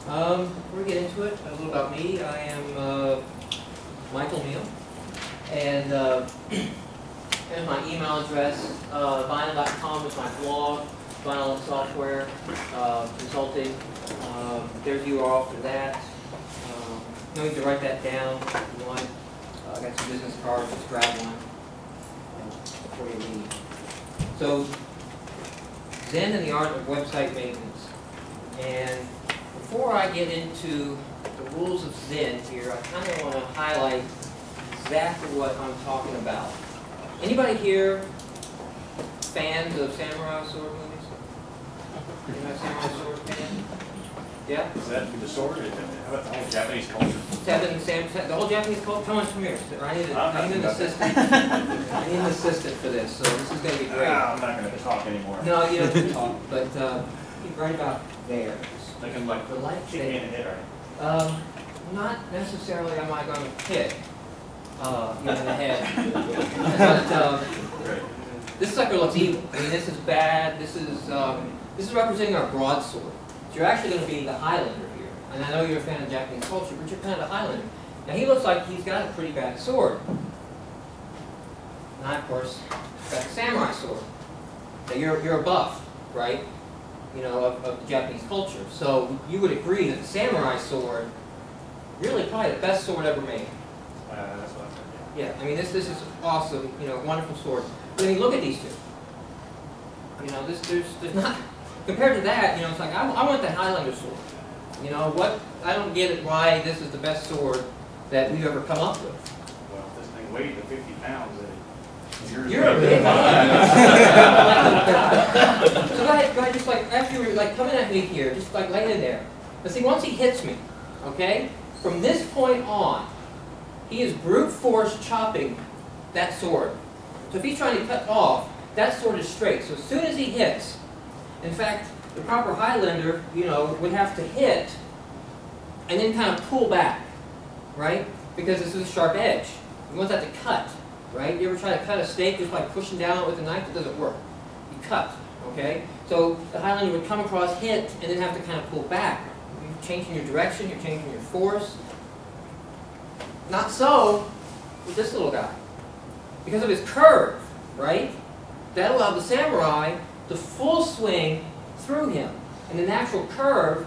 Before we get into it, a little about me. I am Michael Neel, and here's my email address. Vinyl.com is my blog. Vinyl Software Consulting. There's the URL for that. You need to write that down if you want. I got some business cards. Just grab one before you leave. So, Zen and the Art of Website Maintenance. And before I get into the rules of Zen here, I kind of want to highlight exactly what I'm talking about. Anybody here fans of samurai sword movies? Anybody samurai sword fan? Yeah? Is that the sword? How about the whole Japanese culture? The whole Japanese culture. Come on, come here. I need an assistant. I need an assistant for this, so this is going to be great. I'm not going to talk anymore. No, you don't have to talk, but right about there. They can like The light kick me in the head, right? Not necessarily am I going to hit you in the head. But this sucker looks evil. I mean, this is bad. This is representing our broadsword. So you're actually going to be the Highlander here. And I know you're a fan of Japanese culture, but you're kind of the Highlander. Now he looks like he's got a pretty bad sword. And I, of course, got a samurai sword. Now you're a buff, right? You know, of the Japanese culture. So you would agree that the samurai sword, really probably the best sword ever made. That's what I said. Yeah, I mean this is awesome, you know, wonderful sword. But I mean, look at these two. You know, there's not, compared to that, you know, it's like I want the Highlander sword. You know what? I don't get it why this is the best sword that we've ever come up with. Well, if this thing weighed to 50 pounds, You're a big guy. So go ahead, just like, after you're like coming at me here, just like lay in there. But see, once he hits me, okay, from this point on, he is brute force chopping that sword. So if he's trying to cut off, that sword is straight. So as soon as he hits, in fact, the proper Highlander, you know, would have to hit and then kind of pull back, right? Because this is a sharp edge. You want that to cut. Right? You ever try to cut a steak just by pushing down with a knife? It doesn't work. You cut, okay? So the Highlander would come across, hit, and then have to kind of pull back. You're changing your direction, you're changing your force. Not so with this little guy. Because of his curve, right? That allowed the samurai to full swing through him. And the natural curve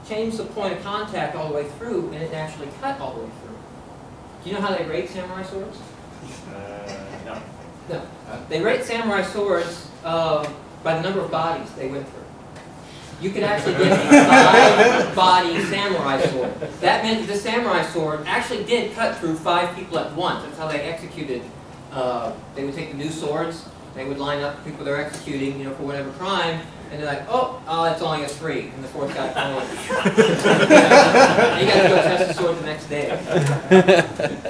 changed the point of contact all the way through, and it naturally cut all the way through. Do you know how they rate samurai swords? No. No. They rate samurai swords by the number of bodies they went through. You could actually get a 5-body samurai sword. That meant that the samurai sword actually did cut through 5 people at once. That's how they executed. They would take the new swords, they would line up the people they're executing, you know, for whatever crime, and they're like, oh, it's only a 3, and the 4th guy fell over. You got to go test the sword the next day.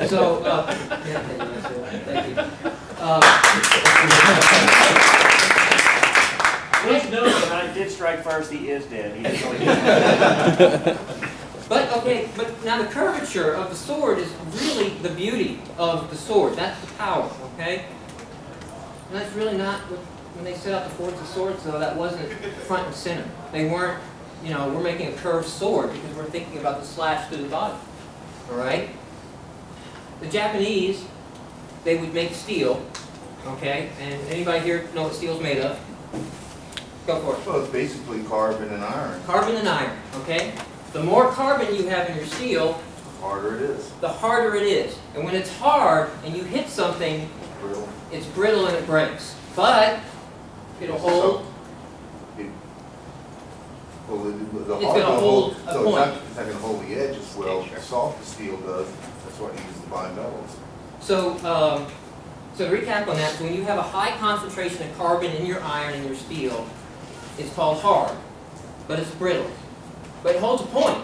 So, thank you. Please note that I did strike first. He is dead. He is really dead. But now the curvature of the sword is really the beauty of the sword. That's the power, okay? And that's really not what, when they set out the forts of swords, though, that wasn't front and center. They weren't, you know, we're making a curved sword because we're thinking about the slash through the body. All right? The Japanese, they would make steel, okay? And anybody here know what steel's made of? Go for it. Well, it's basically carbon and iron. Carbon and iron, okay? The more carbon you have in your steel, The harder it is. the harder it is. And when it's hard and you hit something, Brittle. it's brittle and it breaks. But it'll hold. It's gonna hold a so point. it's not going to hold the edge as well. Yeah, sure. Soft as steel does. That's why you use the bimetals. So to recap on that, so when you have a high concentration of carbon in your iron and your steel, it's called hard, but it's brittle. But it holds a point.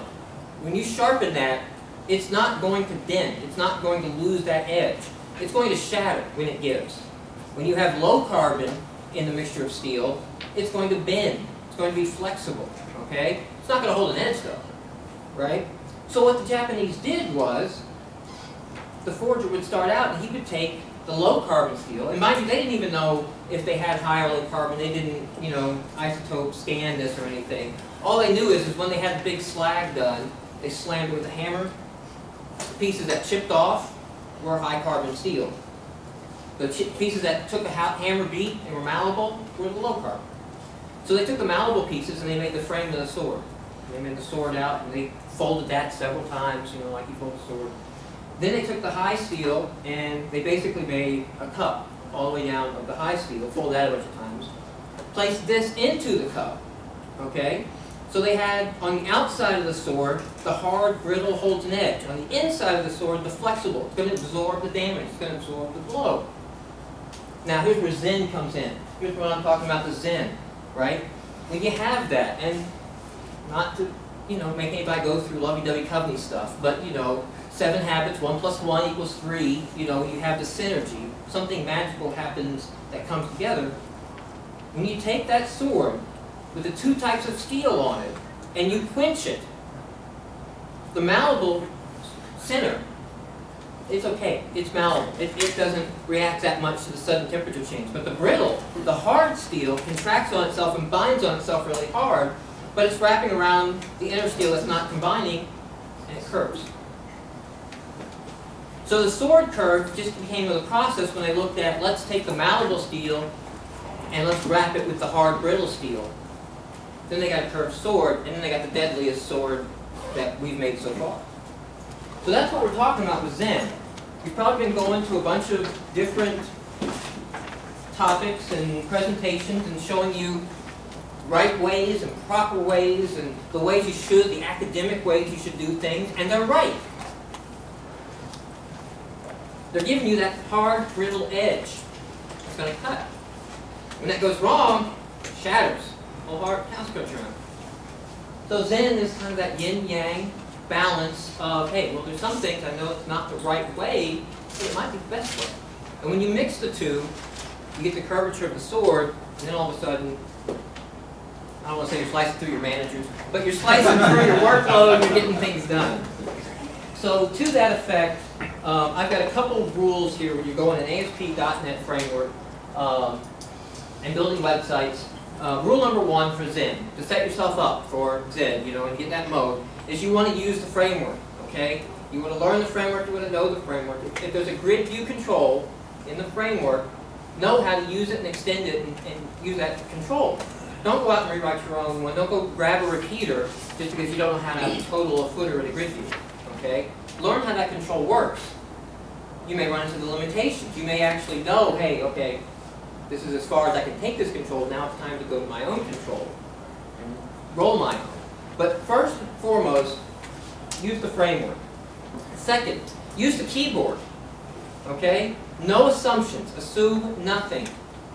When you sharpen that, it's not going to dent. It's not going to lose that edge. It's going to shatter when it gives. When you have low carbon in the mixture of steel, it's going to bend. It's going to be flexible, okay? It's not going to hold an edge though, right? So what the Japanese did was, the forger would start out and he would take the low carbon steel, and mind you, they didn't even know if they had high or low carbon. They didn't, you know, isotope scan this or anything. All they knew is when they had the big slag done, they slammed it with a hammer. The pieces that chipped off were high carbon steel. The pieces that took a hammer beat and were malleable were the low carbon. So they took the malleable pieces and they made the frame of the sword. They made the sword out and they folded that several times, you know, like you fold a sword. Then they took the high steel and they basically made a cup all the way down of the high steel, folded that a bunch of times, placed this into the cup, okay? So they had, on the outside of the sword, the hard, brittle, holds an edge. On the inside of the sword, the flexible. It's going to absorb the damage. It's going to absorb the blow. Now, here's where Zen comes in. Here's what I'm talking about, the Zen, right? When you have that, and not to, you know, make anybody go through lovey-dovey company stuff, but, you know, 7 habits, 1 + 1 = 3, you know, you have the synergy. Something magical happens that comes together. When you take that sword with the 2 types of steel on it, and you quench it, the malleable center, it's okay, it's malleable. It doesn't react that much to the sudden temperature change. But the brittle, the hard steel, contracts on itself and binds on itself really hard, but it's wrapping around the inner steel that's not combining, and it curves. So the sword curve just became a process when they looked at, let's take the malleable steel and let's wrap it with the hard, brittle steel. Then they got a curved sword, and then they got the deadliest sword that we've made so far. So that's what we're talking about with Zen. We've probably been going to a bunch of different topics and presentations and showing you right ways and proper ways and the ways you should, the academic ways you should do things, and they're right. They're giving you that hard, brittle edge. It's going to cut. When that goes wrong, it shatters. Whole heart house comes around. So Zen is kind of that yin-yang balance of, hey, well, there's some things I know it's not the right way, but it might be the best way. And when you mix the two, you get the curvature of the sword, and then all of a sudden, I don't want to say you're slicing through your managers, but you're slicing through your workload and you're getting things done. So to that effect, I've got a couple of rules here when you go in an ASP.NET framework and building websites. Rule number 1 for Zen, to set yourself up for Zen, you know, and get that mode, is you want to use the framework, okay? You want to learn the framework, you want to know the framework. If there's a grid view control in the framework, know how to use it and extend it and use that to control. Don't go out and rewrite your own one. Don't go grab a repeater just because you don't know how to total a footer in a grid view, okay? Learn how that control works. You may run into the limitations. You may actually know, hey, okay, this is as far as I can take this control. Now it's time to go to my own control and roll my own. But first and foremost, use the framework. Second, use the keyboard. Okay? No assumptions. Assume nothing.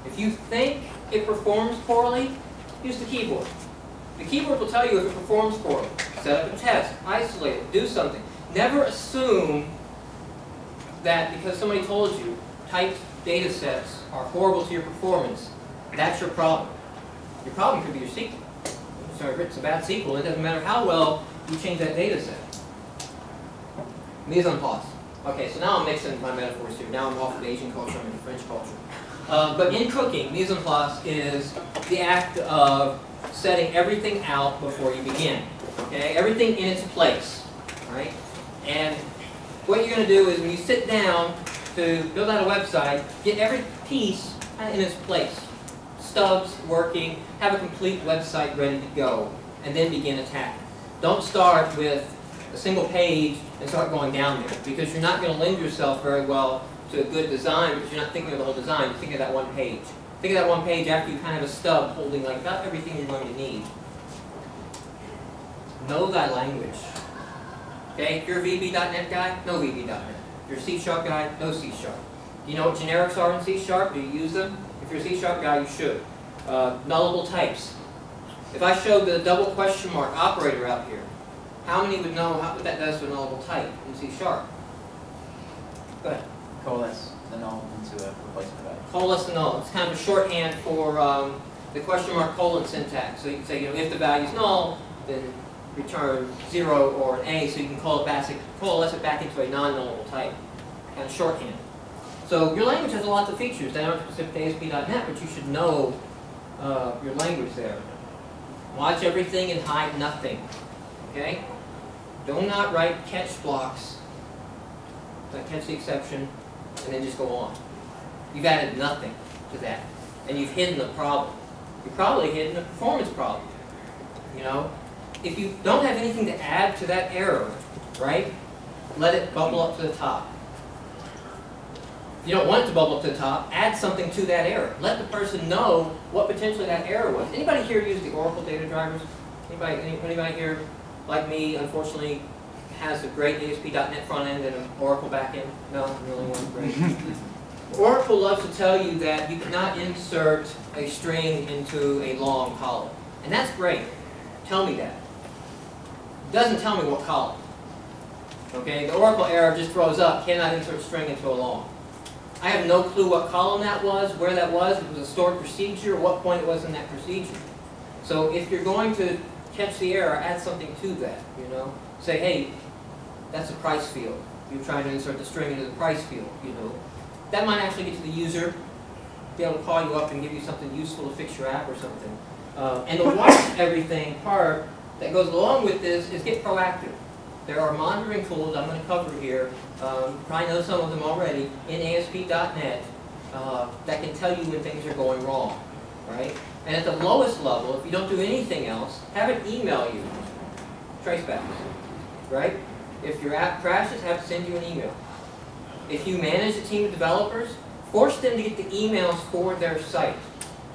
If you think it performs poorly, use the keyboard. The keyboard will tell you if it performs poorly. Set up a test. Isolate it. Do something. Never assume that because somebody told you typed data sets are horrible to your performance, that's your problem. Your problem could be your SQL. Sorry, it's a bad SQL. It doesn't matter how well you change that data set. Mise en place. Okay, so now I'm mixing my metaphors here. Now I'm off of Asian culture, I'm into French culture. But in cooking, mise en place is the act of setting everything out before you begin. Okay, everything in its place, right? And what you're going to do is when you sit down to build out a website, get every piece in its place. Stubs working, have a complete website ready to go, and then begin attacking. Don't start with a single page and start going down there, because you're not going to lend yourself very well to a good design because you're not thinking of the whole design, you're thinking of that one page. Think of that one page after you kind of have a stub holding like about everything you're going to need. Know thy language. Okay, if you're a VB.NET guy, know VB.NET. If you're a C# guy, know C#. Do you know what generics are in C#? Do you use them? If you're a C# guy, you should. Nullable types. If I showed the double question mark operator out here, how many would know what that does to a nullable type in C#? Go ahead. Coalesce the null into a replacement value. Coalesce the null. It's kind of a shorthand for the question mark colon syntax. So you can say, you know, if the value is null, then return 0 or an A, so you can coalesce it back into a non-nullable type. Kind of shorthand. So your language has lots of features that aren't specific to ASP.NET, but you should know your language there. Watch everything and hide nothing. Okay? Do not write catch blocks that catch the exception and then just go on. You've added nothing to that. And you've hidden the problem. You've probably hidden a performance problem. You know? If you don't have anything to add to that error, right? Let it bubble up to the top. If you don't want it to bubble up to the top, add something to that error. Let the person know what potentially that error was. Anybody here use the Oracle data drivers? Anybody here, like me, unfortunately, has a great ASP.NET front end and an Oracle back end? No, I'm the only one. Great. Oracle loves to tell you that you cannot insert a string into a long column. And that's great. Tell me that. It doesn't tell me what column. Okay, the Oracle error just throws up, cannot insert string into a long. I have no clue what column that was, where that was, if it was a stored procedure, what point it was in that procedure. So if you're going to catch the error, add something to that, you know. Say, hey, that's a price field. You're trying to insert the string into the price field, you know. That might actually get to the user, be able to call you up and give you something useful to fix your app or something. And the watch everything part that goes along with this is get proactive. There are monitoring tools I'm going to cover here. You probably know some of them already in ASP.NET that can tell you when things are going wrong, right? And at the lowest level, if you don't do anything else, have it email you tracebacks, right? If your app crashes, have it send you an email. If you manage a team of developers, force them to get the emails for their site.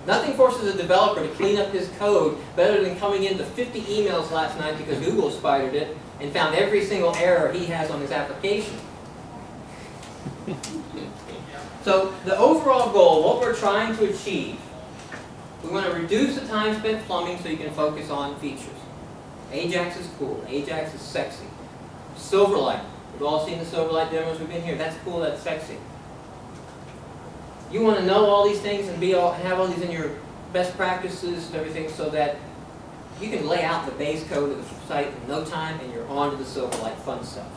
Nothing forces a developer to clean up his code better than coming into 50 emails last night because Google spidered it and found every single error he has on his application. So the overall goal, what we're trying to achieve, we want to reduce the time spent plumbing so you can focus on features. Ajax is cool. Ajax is sexy. Silverlight. We've all seen the Silverlight demos. We've been here. That's cool. That's sexy. You want to know all these things and have all these in your best practices and everything so that you can lay out the base code of the site in no time and you're on to the Silverlight fun stuff.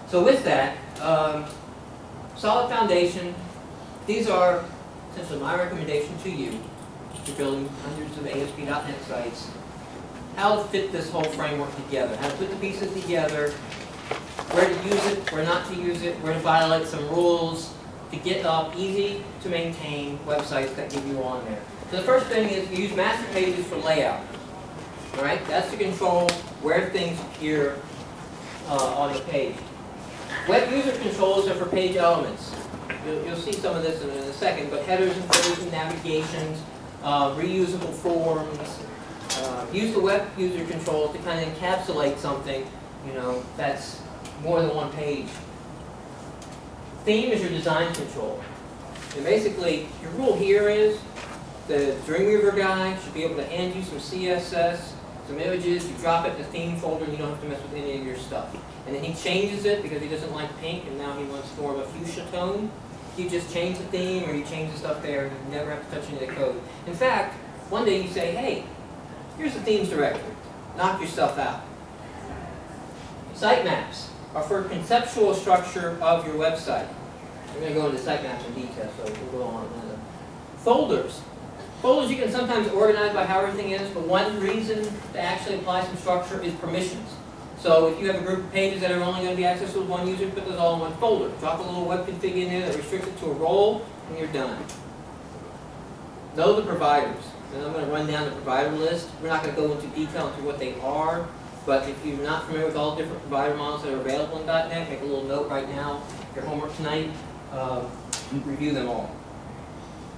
So with that, solid foundation. These are essentially my recommendation to you if you're building hundreds of ASP.NET sites. How to fit this whole framework together. How to put the pieces together. Where to use it, where not to use it, where to violate some rules, to get up easy to maintain websites that get you on there. So the first thing is you use master pages for layout. All right, that's to control where things appear on the page. Web user controls are for page elements. You'll see some of this in a second, but headers and footers and navigations, reusable forms. Use the web user controls to kind of encapsulate something, you know, that's more than one page. Theme is your design control. And basically, your rule here is the Dreamweaver guy should be able to hand you some CSS, some images, you drop it in the theme folder and you don't have to mess with any of your stuff. And then he changes it because he doesn't like pink and now he wants more of a fuchsia tone. You just change the theme or you change the stuff there and you never have to touch any of the code. In fact, one day you say, hey, here's the themes directory. Knock yourself out. Sitemaps are for conceptual structure of your website. We're going to go into sitemaps in detail, so we'll go on in a minute. Folders. Folders you can sometimes organize by how everything is, but one reason to actually apply some structure is permissions. So if you have a group of pages that are only going to be accessed with one user, put those all in one folder. Drop a little web config in there that restricts it to a role, and you're done. Know the providers. And I'm going to run down the provider list. We're not going to go into detail into what they are. But if you're not familiar with all the different provider models that are available in .NET, make a little note right now, your homework tonight, review them all.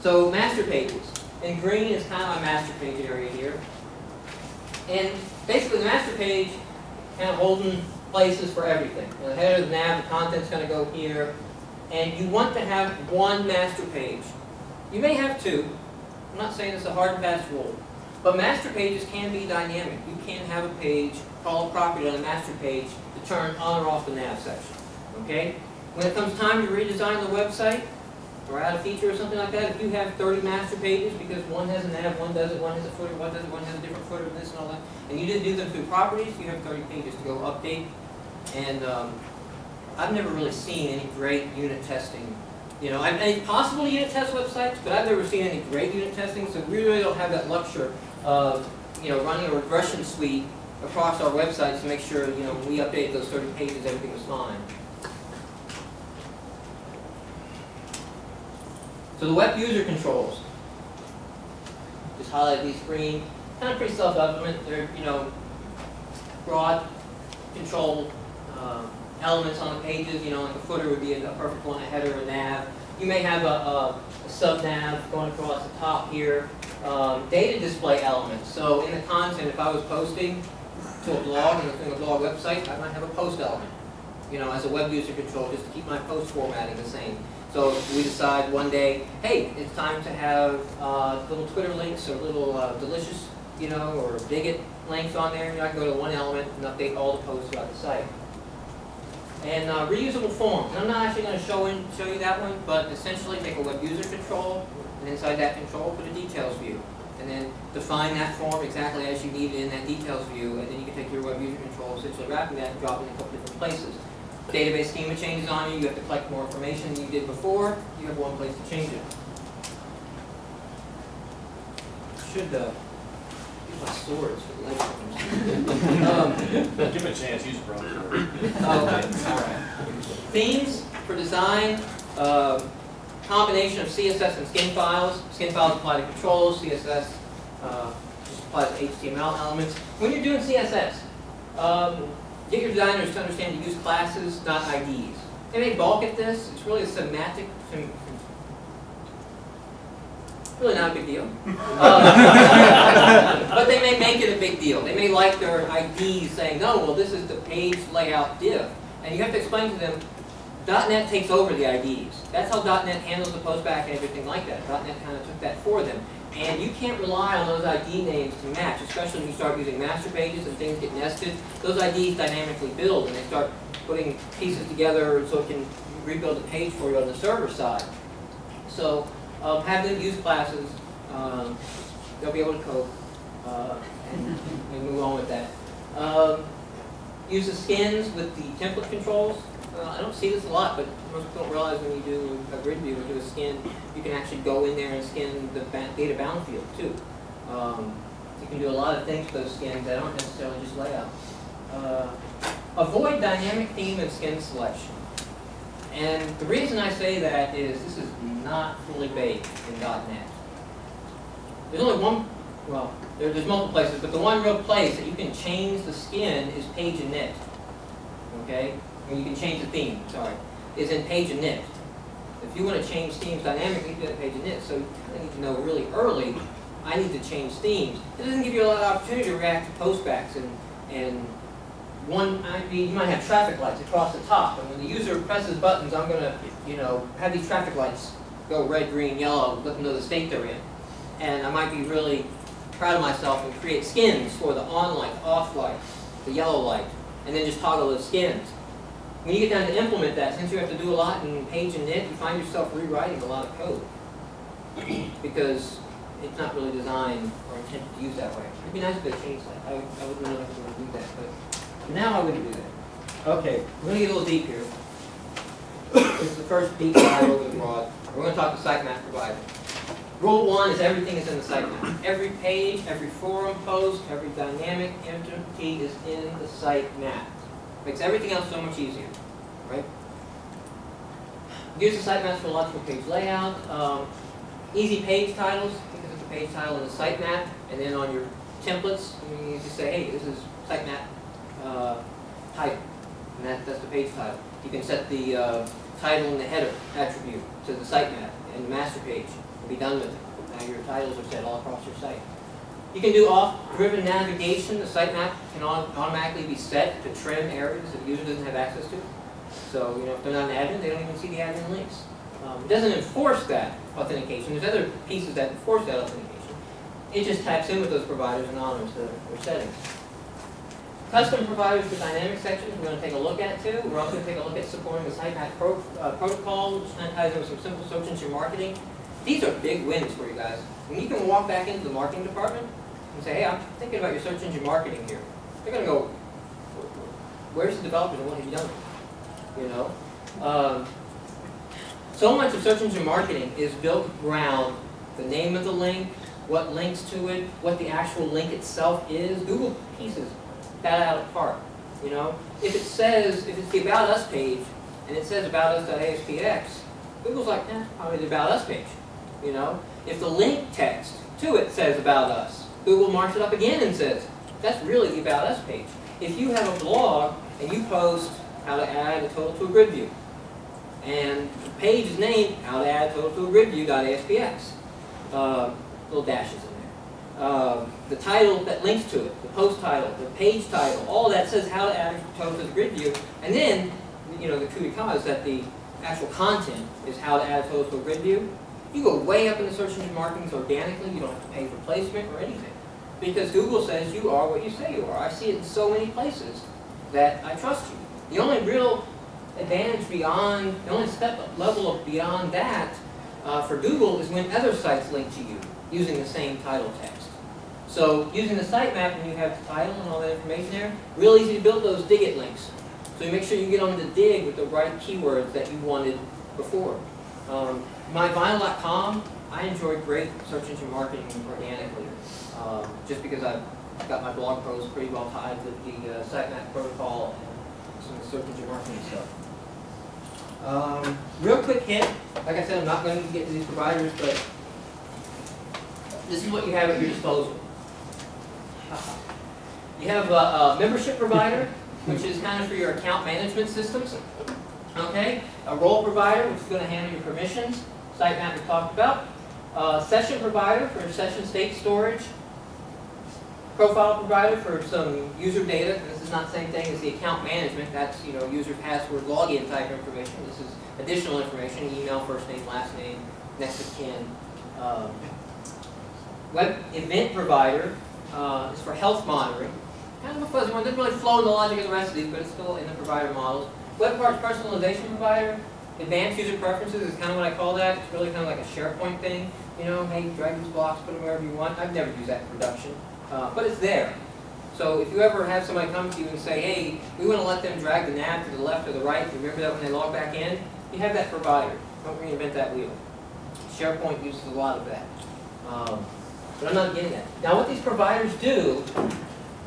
So master pages. In green is kind of my master page area here. And basically the master page kind of holding places for everything. You know, the header, the nav, the content's going to go here. And you want to have one master page. You may have two. I'm not saying it's a hard and fast rule. But master pages can be dynamic. You can have a page, call a property on a master page to turn on or off the nav section. Okay? When it comes time to redesign the website, or add a feature or something like that, if you have 30 master pages because one has a nav, one doesn't, one has a footer, one doesn't, one has a different footer, this and all that, and you didn't do them through properties, you have 30 pages to go update and I've never really seen any great unit testing. You know, it's possible to unit test websites, but I've never seen any great unit testing, so we really don't have that luxury of, you know, running a regression suite across our websites to make sure, you know, when we update those 30 pages, everything was fine. So the web user controls, just highlight these green, kind of pretty self-evident. They're, you know, broad control elements on the pages. You know, like a footer would be a perfect one, a header, a nav. You may have a sub-nav going across the top here. Data display elements. So in the content, if I was posting to a blog and a blog website, I might have a post element, you know, as a web user control, just to keep my post formatting the same. So if we decide one day, hey, it's time to have little Twitter links or little delicious, you know, or bigot links on there, I can go to one element and update all the posts throughout the site. And reusable forms. And I'm not actually going to show you that one, but essentially take a web user control, and inside that control put a details view. And then define that form exactly as you need it in that details view, and then you can take your web user control, essentially wrapping that and drop it in a couple different places. Database schema changes on you have to collect more information than you did before, you have one place to change it. Should use my swords for the leg. Give him a chance, use a broadsword. Okay, all right. Themes for design, combination of CSS and skin files. Skin files apply to controls, CSS just applies to HTML elements. When you're doing CSS, get your designers to understand to use classes, not IDs. They may balk at this. It's really a semantic, really not a big deal. But they may make it a big deal. They may like their IDs saying, no, well, this is the page layout div. And you have to explain to them, .NET takes over the IDs. That's how .NET handles the postback and everything like that. .NET kind of took that for them. And you can't rely on those ID names to match, especially when you start using master pages and things get nested. Those IDs dynamically build and they start putting pieces together so it can rebuild the page for you on the server side. So have them use classes. They'll be able to code. And we move on with that. Use the skins with the template controls. I don't see this a lot, but most people don't realize when you do a grid view or do a skin, you can actually go in there and skin the data bound field too. You can do a lot of things with those skins that aren't necessarily just layout. Avoid dynamic theme and skin selection. And the reason I say that is this is not fully baked in .NET. There's only one, well, there's multiple places, but the one real place that you can change the skin is page init. Okay? You can change the theme, sorry, is in page init. If you want to change themes dynamically, you can do that in page init. So you kind of need to know really early, I need to change themes. It doesn't give you a lot of opportunity to react to postbacks. And one, you might have traffic lights across the top. And when the user presses buttons, I'm going to, you know, have these traffic lights go red, green, yellow, let them know the state they're in. And I might be really proud of myself and create skins for the on light, off light, the yellow light, and then just toggle those skins. When you get down to implement that, since you have to do a lot in page init, you find yourself rewriting a lot of code because it's not really designed or intended to use that way. It'd be nice if they changed that. I wouldn't know if they would do that, but now I wouldn't do that. Okay, we're going to get a little deep here. This is the first deep dive over the broad. We're going to talk to sitemap provider. Rule 1 is everything is in the sitemap. Every page, every forum post, every dynamic entity is in the sitemap. Makes everything else so much easier, right? Use the sitemaps for logical page layout. Easy page titles, because it's a page title in the sitemap, and then on your templates, you just say, hey, this is sitemap title, and that's the page title. You can set the title and the header attribute to the sitemap and the master page, and be done with it. Now your titles are set all across your site. You can do off-driven navigation. The sitemap can automatically be set to trim areas that the user doesn't have access to. So, you know, if they're not an admin, they don't even see the admin links. It doesn't enforce that authentication. There's other pieces that enforce that authentication. It just taps in with those providers and honors their settings. Custom providers for dynamic sections we're going to take a look at too. We're also going to take a look at supporting the sitemap protocol, which kind of ties in with some simple search engine marketing. These are big wins for you guys. When you can walk back into the marketing department and say, hey, I'm thinking about your search engine marketing here. They're going to go, where's the developers and what have you done with it? You know, so much of search engine marketing is built around the name of the link, what links to it, what the actual link itself is. Google pieces that out apart. You know, if it's the About Us page, and it says About Us.aspx, Google's like, probably the About Us page. You know, if the link text to it says About Us, Google marks it up again and says, that's really the About Us page. If you have a blog and you post how to add a total to a grid view, and the page is named how to add a total to a grid view.aspx, little dashes in there. The title that links to it, the post title, the page title, all that says how to add a total to the grid view, and then, you know, the coup de grace is that the actual content is how to add a total to a grid view. You go way up in the search engine marketing organically. You don't have to pay for placement or anything, because Google says you are what you say you are. I see it in so many places that I trust you. The only real advantage beyond, the only level of beyond that for Google is when other sites link to you using the same title text. So using the sitemap, when you have the title and all that information there, real easy to build those dig it links. So you make sure you get on the dig with the right keywords that you wanted before. MyVinyl.com, I enjoy great search engine marketing organically, just because I've got my blog posts pretty well tied with the sitemap protocol and some of the search engine marketing stuff. Real quick hit, like I said, I'm not going to get to these providers, but this is what you have at your disposal. You have a membership provider, which is kind of for your account management systems. Okay, a role provider, which is going to handle your permissions, sitemap we talked about. Session provider for session state storage. Profile provider for some user data. This is not the same thing as the account management. That's, you know, user password, login type information. This is additional information: email, first name, last name, next of kin. Web event provider is for health monitoring. Kind of a fuzzy one. Doesn't really flow in the logic of the rest of these, but it's still in the provider models. Web parts personalization provider. Advanced user preferences is kind of what I call that. It's really kind of like a SharePoint thing. You know, hey, drag these blocks, put them wherever you want. I've never used that in production, but it's there. So if you ever have somebody come to you and say, hey, we want to let them drag the nav to the left or the right, remember that when they log back in? You have that provider. Don't reinvent that wheel. SharePoint uses a lot of that. But I'm not getting that. Now what these providers do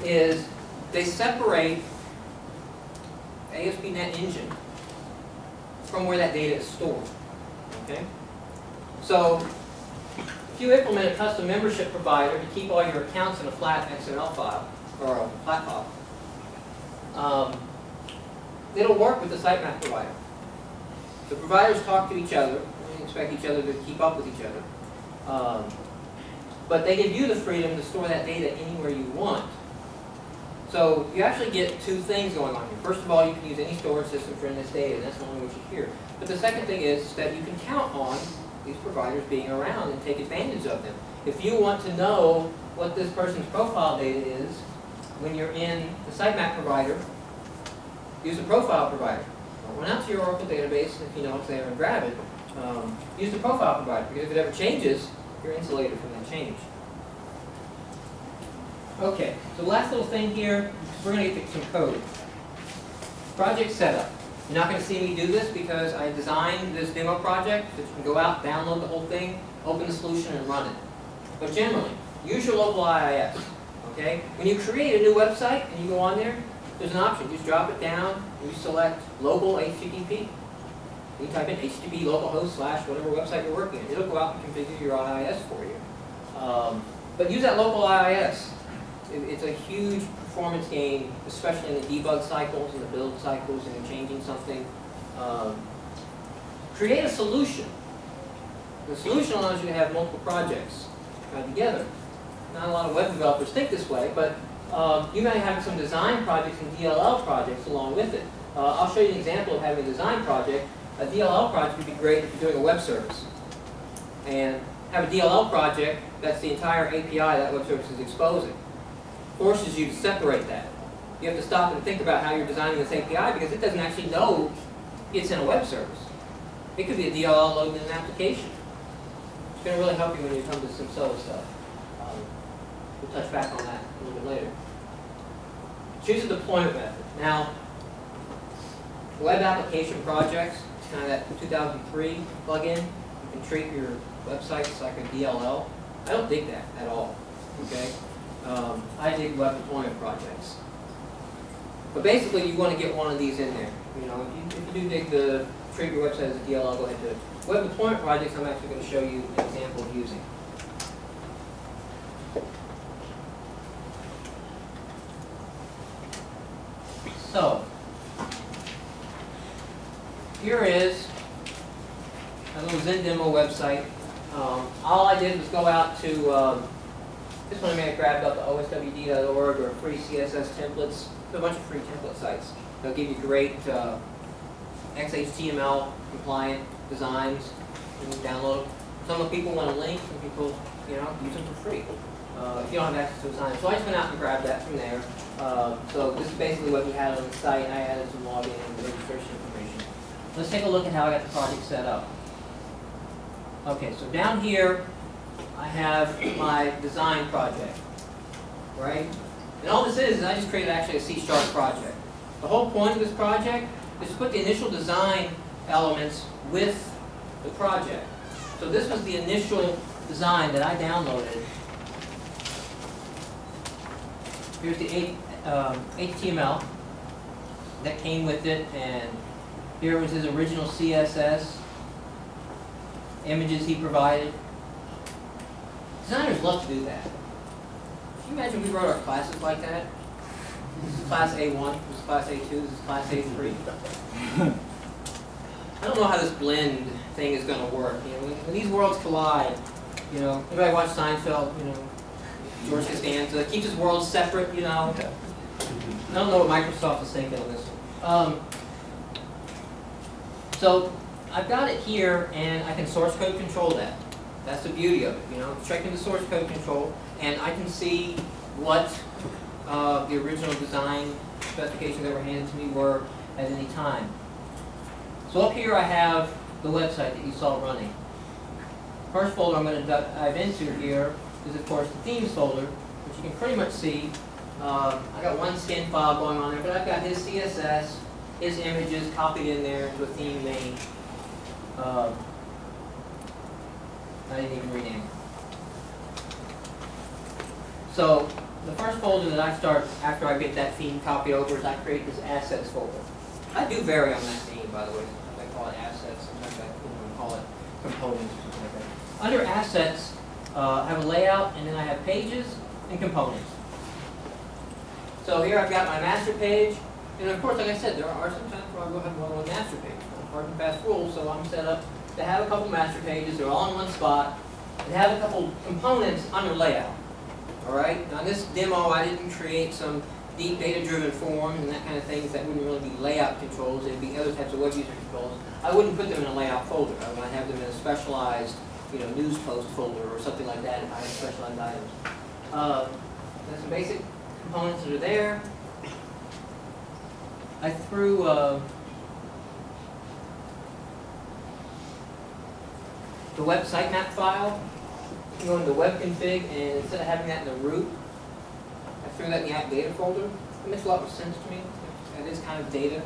is they separate ASP.NET Engine from where that data is stored. Okay? So if you implement a custom membership provider to keep all your accounts in a flat XML file, or a flat file, it'll work with the sitemap provider. The providers talk to each other, and expect each other to keep up with each other. But they give you the freedom to store that data anywhere you want. So you actually get two things going on here. First of all, you can use any storage system for this data, and that's the only what you hear. But the second thing is that you can count on these providers being around and take advantage of them. If you want to know what this person's profile data is when you're in the sitemap provider, use the profile provider. Don't run out to your Oracle database if you know it's there and grab it. Use the profile provider, because if it ever changes, you're insulated from that change. Okay, so the last little thing here, we're going to get to some code. Project setup. You're not going to see me do this because I designed this demo project that you can go out, download the whole thing, open the solution, and run it. But generally, use your local IIS. Okay? When you create a new website and you go on there, there's an option. You just drop it down, and you select local HTTP. You type in HTTP localhost / whatever website you're working on. It'll go out and configure your IIS for you. But use that local IIS. It's a huge performance gain, especially in the debug cycles and the build cycles and changing something. Create a solution. The solution allows you to have multiple projects tied together. Not a lot of web developers think this way, but you may have some design projects and DLL projects along with it. I'll show you an example of having a design project. A DLL project would be great if you're doing a web service. And have a DLL project that's the entire API that web service is exposing. Forces you to separate that. You have to stop and think about how you're designing this API because it doesn't actually know it's in a web service. It could be a DLL loaded in an application. It's going to really help you when you come to some SOA stuff. We'll touch back on that a little bit later. Choose a deployment method. Now, web application projects. It's kind of that 2003 plugin. You can treat your websites like a DLL. I don't dig that at all. Okay, I dig web deployment projects. But basically, you want to get one of these in there. You know, if you do dig the treat your website as a DLL, go ahead to web deployment projects. I'm actually going to show you an example of using. So, here is a little Zen demo website. All I did was go out to, this one I may have grabbed up to oswd.org or free CSS templates. There's a bunch of free template sites. They'll give you great XHTML compliant designs and download. Some people want a link, some people, you know, use them for free. If you don't have access to a design. So I just went out and grabbed that from there. So this is basically what we had on the site. I added some login and registration information. Let's take a look at how I got the project set up. Okay, so down here I have my design project, right? And all this is I just created actually a C# project. The whole point of this project is to put the initial design elements with the project. So this was the initial design that I downloaded. Here's the HTML that came with it, and here was his original CSS images he provided. Designers love to do that. Can you imagine we wrote our classes like that? This is class A1, this is class A2, this is class A3. I don't know how this blend thing is going to work. You know, when these worlds collide, you know, everybody watch Seinfeld, you know, George Costanza, keeps his worlds separate, you know. I don't know what Microsoft is thinking on this one. So I've got it here, and I can source code control that. That's the beauty of it, you know. Check into source code control, and I can see what the original design specifications that were handed to me were at any time. So up here I have the website that you saw running. First folder I'm going to dive into here is, of course, the themes folder, which you can pretty much see. I got one skin file going on there, but I've got his CSS, his images copied in there into a theme name. I didn't even rename it. So the first folder that I start after I get that theme copied over is I create this assets folder. I do vary on that theme, by the way. I call it assets, sometimes I call it components or something like that. Under assets, I have a layout, and then I have pages and components. So here I've got my master page, and of course, like I said, there are some times where I'll go ahead and run one master page. Hard and fast rules, so I'm set up to have a couple master pages. They're all in one spot, and have a couple components under layout. All right. Now in this demo, I didn't create some deep data-driven forms and that kind of things that wouldn't really be layout controls. They'd be other types of web user controls. I wouldn't put them in a layout folder. I would have them in a specialized, you know, news post folder or something like that if I had specialized items. There's some basic components that are there. I threw the web sitemap file. You can go into web config, and instead of having that in the root, I threw that in the app data folder. It makes a lot more sense to me. That is kind of data.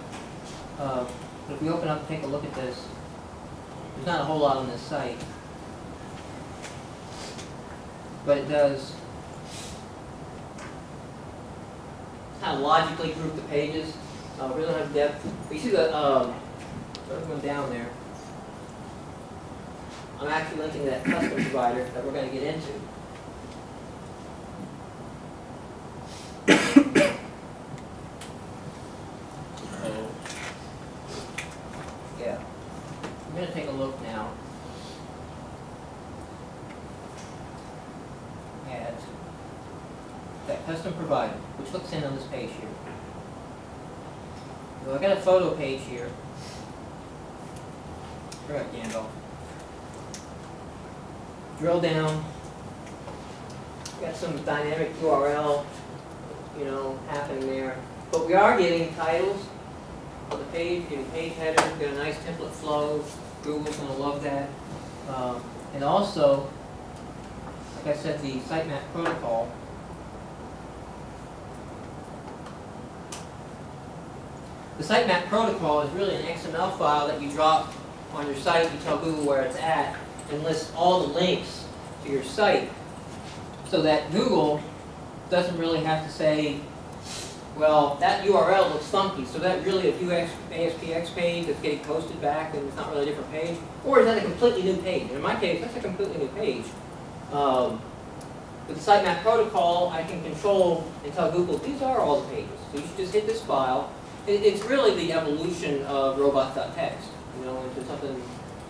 But if we open up and take a look at this, there's not a whole lot on this site. But it does kind of logically group the pages. We don't have depth. But you see the one down there. I'm actually linking to that custom provider that we're going to get into. Yeah. I'm going to take a look now at that custom provider, which looks in on this page here. So I've got a photo page here. Forgot Gandalf. Drill down. Got some dynamic URL, you know, happening there. But we are getting titles on the page, getting page headers, got a nice template flow. Google's going to love that. And also, like I said, the sitemap protocol. The sitemap protocol is really an XML file that you drop on your site. You tell Google where it's at and lists all the links to your site, so that Google doesn't really have to say, well, that URL looks funky, so that really a ASPX page that's getting posted back and it's not really a different page, or is that a completely new page? In my case, that's a completely new page. With the sitemap protocol, I can control and tell Google, these are all the pages. So you should just hit this file. It's really the evolution of robots.txt. You know, into something you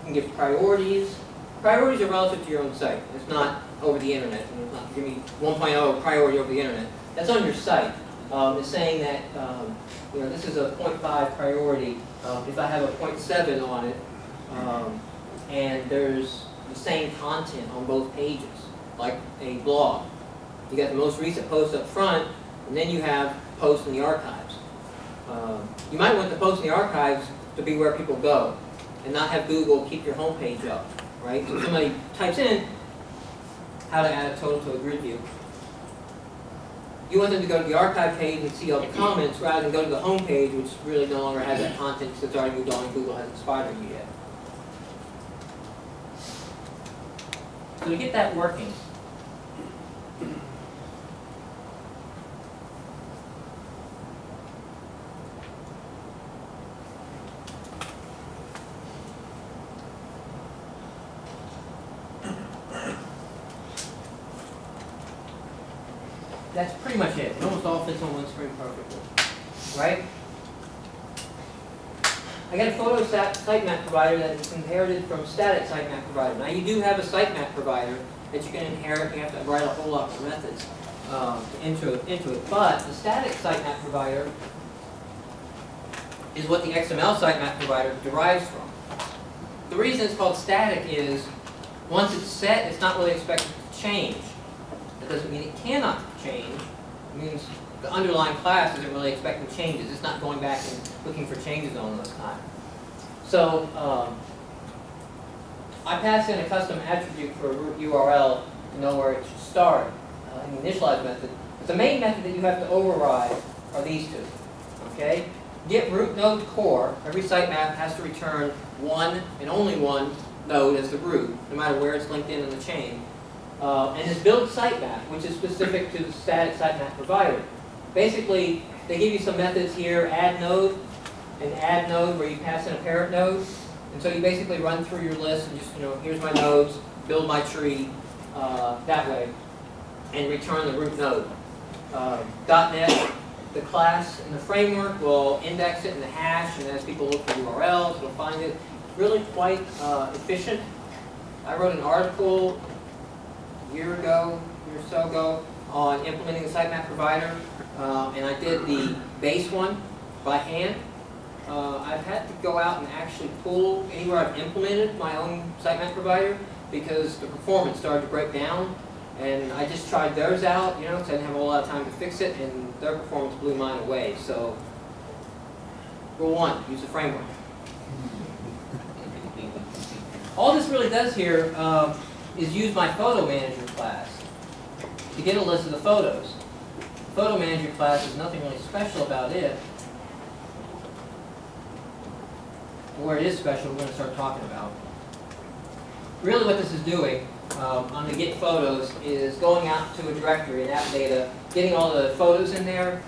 can give priorities. Priorities are relative to your own site. It's not over the internet. It's not give me 1.0 priority over the internet. That's on your site. It's saying that you know, this is a 0.5 priority. If I have a 0.7 on it, and there's the same content on both pages, like a blog. You got the most recent post up front, and then you have posts in the archives. You might want the posts in the archives to be where people go, and not have Google keep your home page up, right? So somebody types in how to add a total to a grid view. You want them to go to the archive page and see all the comments rather than go to the home page, which really no longer has that content because it's already moved on and Google hasn't spidered you yet. So to get that working, that's pretty much it. It almost all fits on one screen perfectly, right? I got a photo sitemap provider that is inherited from static sitemap provider. Now you do have a sitemap provider that you can inherit. You have to write a whole lot of methods into it. But the static sitemap provider is what the XML sitemap provider derives from. The reason it's called static is once it's set, it's not really expected to change. That doesn't mean it cannot change. It means the underlying class isn't really expecting changes. It's not going back and looking for changes on those time. So I pass in a custom attribute for a root URL to know where it should start in the initialize method. But the main method that you have to override are these two. Okay? Get root node core. Every sitemap has to return one and only one node as the root, no matter where it's linked in the chain. And this build sitemap, which is specific to the static sitemap provider. Basically, they give you some methods here, add node, and add node where you pass in a parent node. And so you basically run through your list and just, you know, here's my nodes, build my tree that way, and return the root node. .NET, the class and the framework will index it in the hash, and as people look for URLs, it'll find it. Really quite efficient. I wrote an article a year or so ago, on implementing the sitemap provider, and I did the base one by hand. I've had to go out and actually pull anywhere I've implemented my own sitemap provider because the performance started to break down, and I just tried theirs out, you know, because I didn't have a whole lot of time to fix it, and their performance blew mine away. So, rule one, use the framework. All this really does here is use my photo manager class to get a list of the photos. The photo manager class is nothing really special about it. Where it is special, we're going to start talking about. Really what this is doing on the get photos is going out to a directory in app data, getting all the photos in there.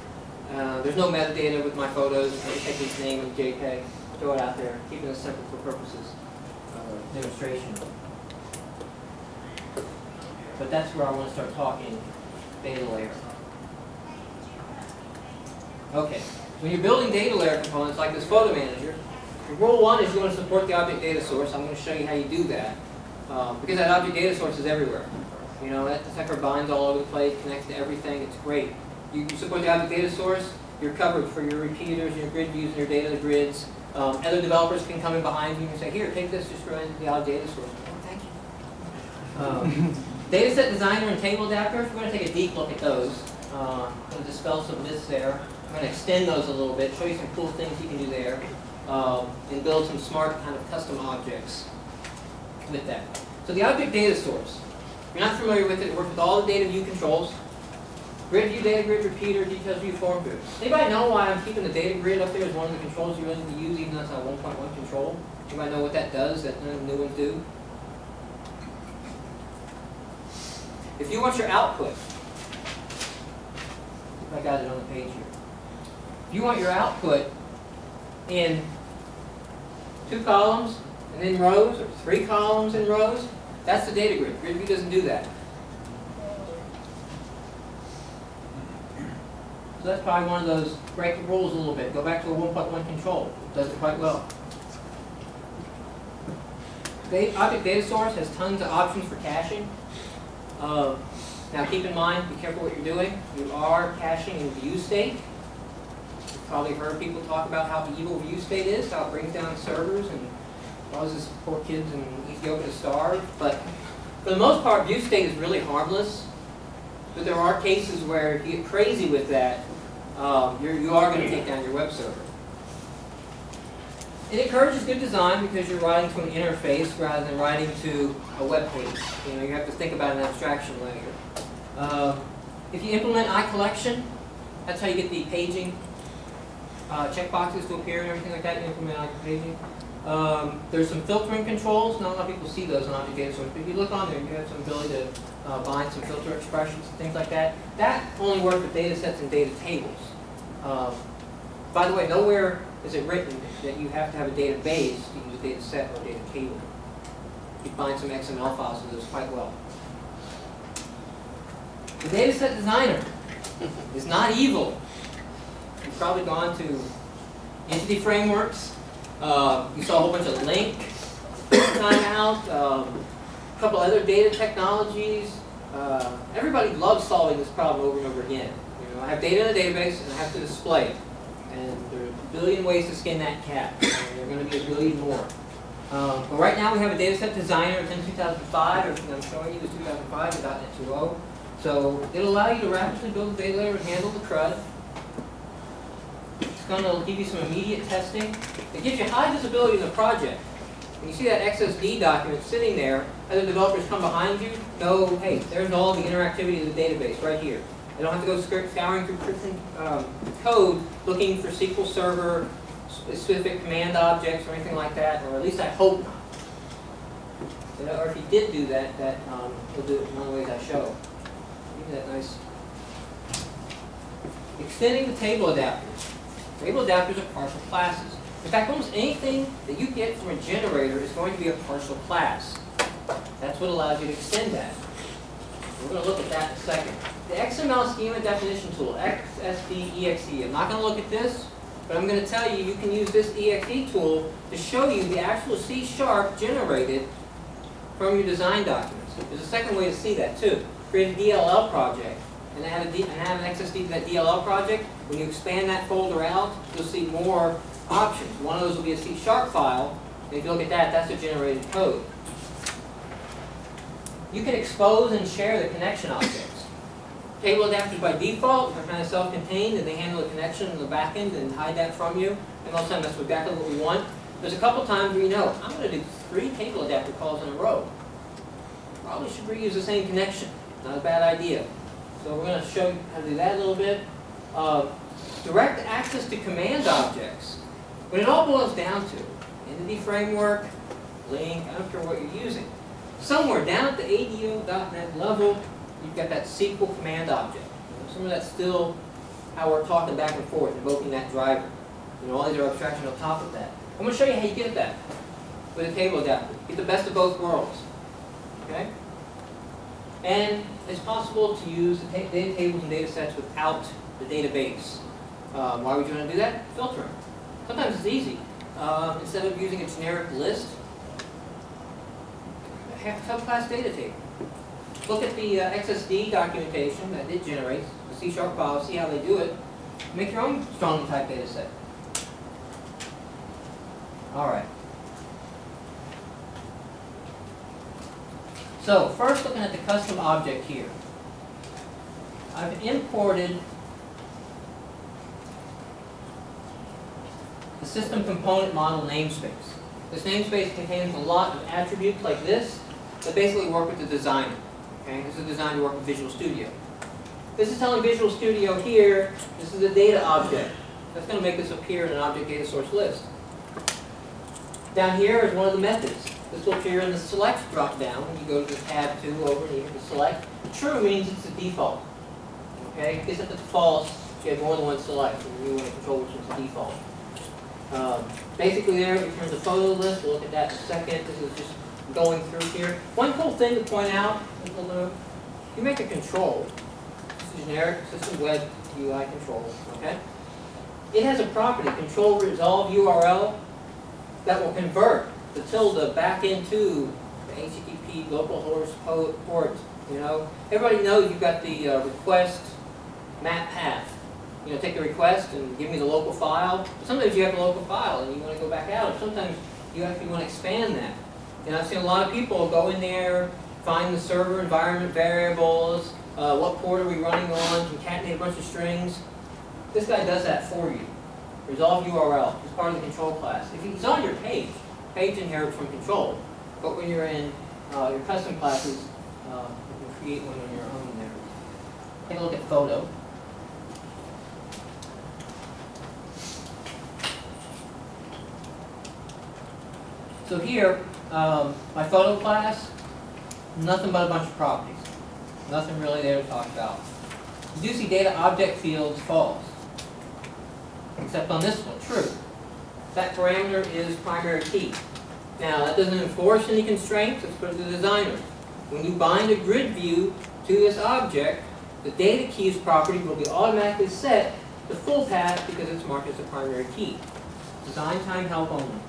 There's no metadata with my photos. I just take each name and JPEG, throw it out there, keeping it simple for purposes of demonstration. But that's where I want to start talking data layer. Okay, when you're building data layer components like this photo manager, rule one is you want to support the object data source. I'm going to show you how you do that. Because that object data source is everywhere. You know, that sucker binds all over the place, connects to everything. It's great. You support the object data source, you're covered for your repeaters, your grid views, and your data grids. Other developers can come in behind you and say, here, take this, just run into the object data source. Oh, thank you. Dataset Designer and TableAdapters, we're going to take a deep look at those. I'm going to dispel some myths there. I'm going to extend those a little bit, show you some cool things you can do there, and build some smart kind of custom objects with that. So the object data source, if you're not familiar with it, it works with all the data view controls. Grid view, data grid, repeater, details view, form view. Anybody know why I'm keeping the data grid up there as one of the controls you really need to use, even though it's not a 1.1 control? Anybody know what that does that none of the new ones do? If you want your output, I got it on the page here. If you want your output in 2 columns and then rows, or 3 columns and rows, that's the data grid. Grid view doesn't do that. So that's probably one of those break the rules a little bit. Go back to a 1.1 control. It does it quite well. Object data source has tons of options for caching. Now keep in mind, be careful what you're doing. You are caching in view state. You've probably heard people talk about how evil view state is, how it brings down servers and causes poor kids in Ethiopia to starve. But for the most part, view state is really harmless. But there are cases where if you get crazy with that, you are going to take down your web server. It encourages good design because you're writing to an interface rather than writing to a web page. You have to think about an abstraction layer. If you implement iCollection, that's how you get the paging checkboxes to appear and everything like that. You implement iPaging. There's some filtering controls. Not a lot of people see those on Object Data Source, but if you look on there, you have some ability to bind some filter expressions and things like that. That only works with data sets and data tables. By the way, nowhere is it written that you have to have a database to use a data set or a data table. You find some XML files for those quite well. The dataset designer is not evil. You've probably gone to entity frameworks. You saw a whole bunch of LINK, timeout, a couple other data technologies. Everybody loves solving this problem over and over again. I have data in a database and I have to display it. And there are a billion ways to skin that cat. And there are going to be a billion more. But right now we have a dataset designer. It's in 2005. Everything I'm showing you is 2005 with .NET 2.0. So it'll allow you to rapidly build a data layer and handle the CRUD. It's going to give you some immediate testing. It gives you high visibility in the project. When you see that XSD document sitting there, other developers come behind you, know, hey, there's all the interactivity of the database right here. They don't have to go scouring through code looking for SQL Server specific command objects or anything like that, or at least I hope not. Or if you did do that, we'll do it in one of the ways I show. Give me that nice. Extending the table adapters. Table adapters are partial classes. In fact, almost anything that you get from a generator is going to be a partial class. That's what allows you to extend that. We're going to look at that in a second. The XML schema definition tool, XSD-EXE. I'm not going to look at this, but I'm going to tell you can use this EXE tool to show you the actual C# generated from your design documents. There's a second way to see that too. Create a DLL project and add an XSD to that DLL project. When you expand that folder out, you'll see more options. One of those will be a C# file, and if you look at that, that's the generated code. You can expose and share the connection objects. Table adapters by default are kind of self-contained, and they handle the connection in the back end and hide that from you. And most of the time, that's exactly what we want. There's a couple times where you know, I'm going to do 3 table adapter calls in a row. Probably should reuse the same connection. Not a bad idea. So we're going to show you how to do that a little bit. Direct access to command objects. What it all boils down to, entity framework, LINK, I don't care what you're using. Somewhere down at the ADO.NET level, you've got that SQL command object. Some of that's still how we're talking back and forth, invoking that driver. All these are abstractions on top of that. I'm going to show you how you get that with a table adapter. Get the best of both worlds. Okay? And it's possible to use the data tables and data sets without the database. Why would you want to do that? Filtering. Sometimes it's easy. Instead of using a generic list, have a subclass data table. Look at the XSD documentation that it generates, the C# file, see how they do it. Make your own strongly typed data set. All right. So first, looking at the custom object here. I've imported the system component model namespace. This namespace contains a lot of attributes like this that basically work with the designer. Okay? This is designed to work with Visual Studio. This is telling Visual Studio here, this is a data object. That's going to make this appear in an object data source list. Down here is one of the methods. This will appear in the select drop down. When you go to the tab 2 over and you hit the select. True means it's the default. Okay? If it's false, you have more than one select, and you want to control which one's the default. Basically there, it returns a photo list. We'll look at that in a second. This is just going through here. One cool thing to point out, you make a control. This is generic system web UI control. Okay? It has a property, control resolve URL, that will convert the tilde back into the HTTP localhost port. You know, everybody knows you've got the request map path. You know, take the request and give me the local file. Sometimes you have a local file and you want to go back out. Sometimes you actually want to expand that. And I've seen a lot of people go in there, find the server environment variables, what port are we running on, concatenate a bunch of strings. This guy does that for you. Resolve URL is part of the control class. If it's on your page, page inherits from control. But when you're in your custom classes, you can create one on your own there. Take a look at photo. So here, my photo class, nothing but a bunch of properties. Nothing really there to talk about. You do see data object fields false. Except on this one, true. That parameter is primary key. Now, that doesn't enforce any constraints, it's for the designer. When you bind a grid view to this object, the data keys property will be automatically set to full path because it's marked as a primary key. Design time help only.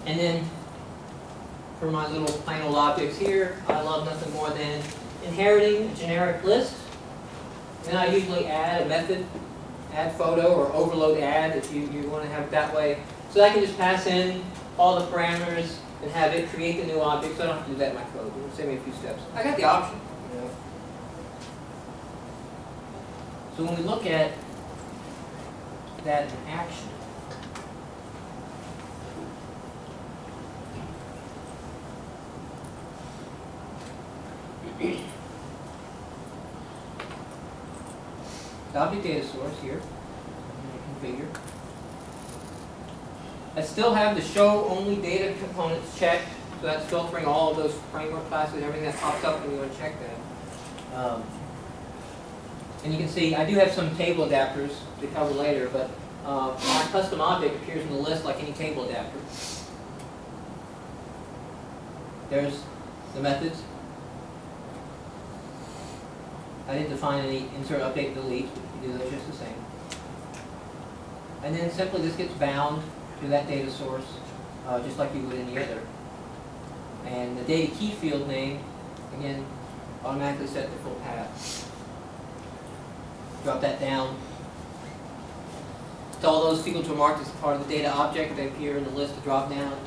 And then, for my little plain old objects here, I love nothing more than inheriting a generic list. Then I usually add a method, add photo, or overload add if you want to have it that way. So I can just pass in all the parameters and have it create the new object, so I don't have to do that in my code. It'll save me a few steps. I got the option. You know? So when we look at that in action, the object data source here, configure. I still have the show only data components checked, so that's filtering all of those framework classes, everything that pops up when you want to check that. And you can see I do have some table adapters to cover later, but my custom object appears in the list like any table adapter. There's the methods. I didn't define any insert, update, delete, but you can do those just the same. And then simply this gets bound to that data source, just like you would any other. And the data key field name, again, automatically set to full path. Drop that down. So all those fields are marked as part of the data object. They appear in the list to drop down.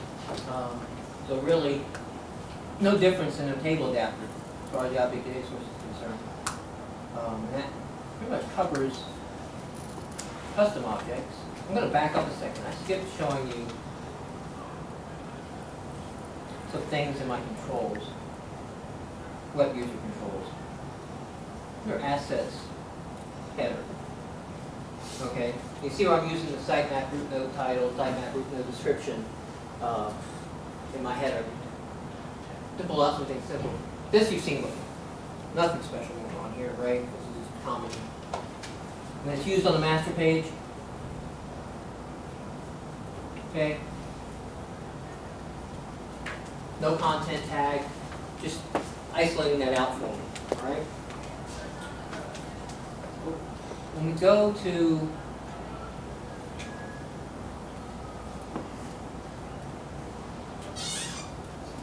So really, no difference in a table adapter as far as the object data source is concerned. And that pretty much covers custom objects. I'm going to back up a second. I skipped showing you some things in my controls, web user controls. Your assets header. Okay, you see where I'm using the sitemap root node title, sitemap root node description in my header to pull out something simple. This you've seen before. Nothing special going on here, right? This is just common. And it's used on the master page. Okay. No content tag. Just isolating that out for me. All right. When we go to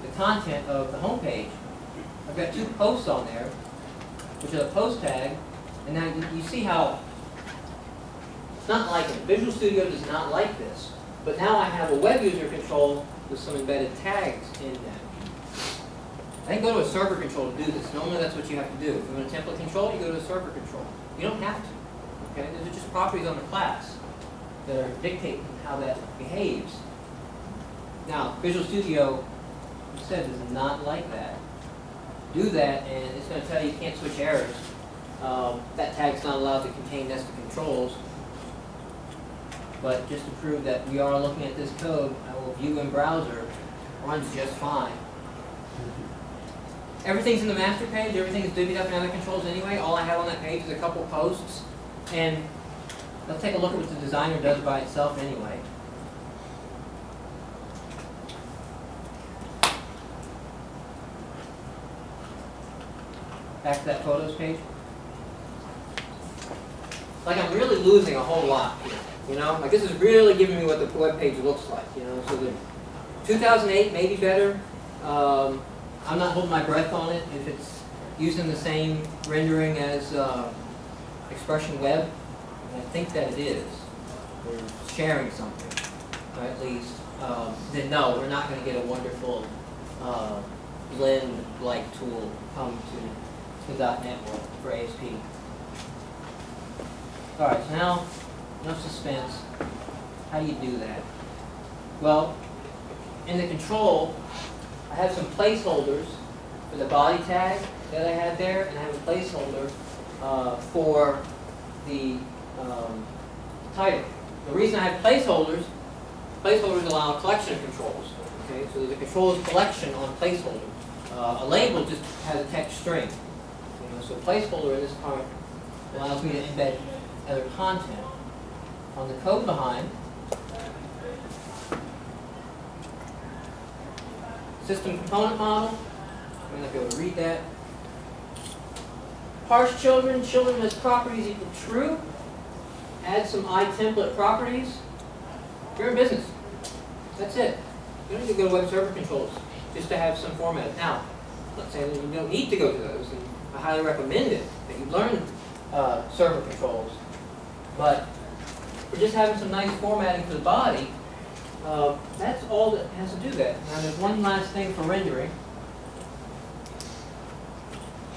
the content of the home page, I've got two posts on there, which are the post tag, and now you see how it's not like it. Visual Studio does not like this, but now I have a web user control with some embedded tags in that. I can go to a server control to do this. Normally that's what you have to do. If you want a template control, you go to a server control. You don't have to. Okay? Those are just properties on the class that are dictating how that behaves. Now, Visual Studio, you said, does not like that. do that, and it's going to tell you can't switch errors. That tag's not allowed to contain nested controls. But just to prove that we are looking at this code, I will view in browser, runs just fine. Everything's in the master page, everything is divvied up in other controls anyway. All I have on that page is a couple posts, and let's take a look at what the designer does by itself anyway. Back to that photos page. Like I'm really losing a whole lot here, you know? Like this is really giving me what the web page looks like, you know? So the 2008 may be better. I'm not holding my breath on it if it's using the same rendering as Expression Web. And I think that it is. We're sharing something, or at least. Then no, we're not going to get a wonderful blend-like tool come to the .NET world for ASP. All right, so now enough suspense. How do you do that? Well, in the control, I have some placeholders for the body tag that I had there, and I have a placeholder for the title. The reason I have placeholders allow a collection of controls. Okay, so there's a controls collection on placeholder. A label just has a text string. You know, so placeholder in this part allows me to embed other content. On the code behind, system component model, I'm not going to be able to read that. Parse children, children as properties equal true. Add some iTemplate properties. You're in business. That's it. You don't need to go to web server controls just to have some format. Now, I'm not saying that you don't need to go to those, and I highly recommend it, that you learn server controls. But for just having some nice formatting for the body, that's all that has to do that. Now there's one last thing for rendering.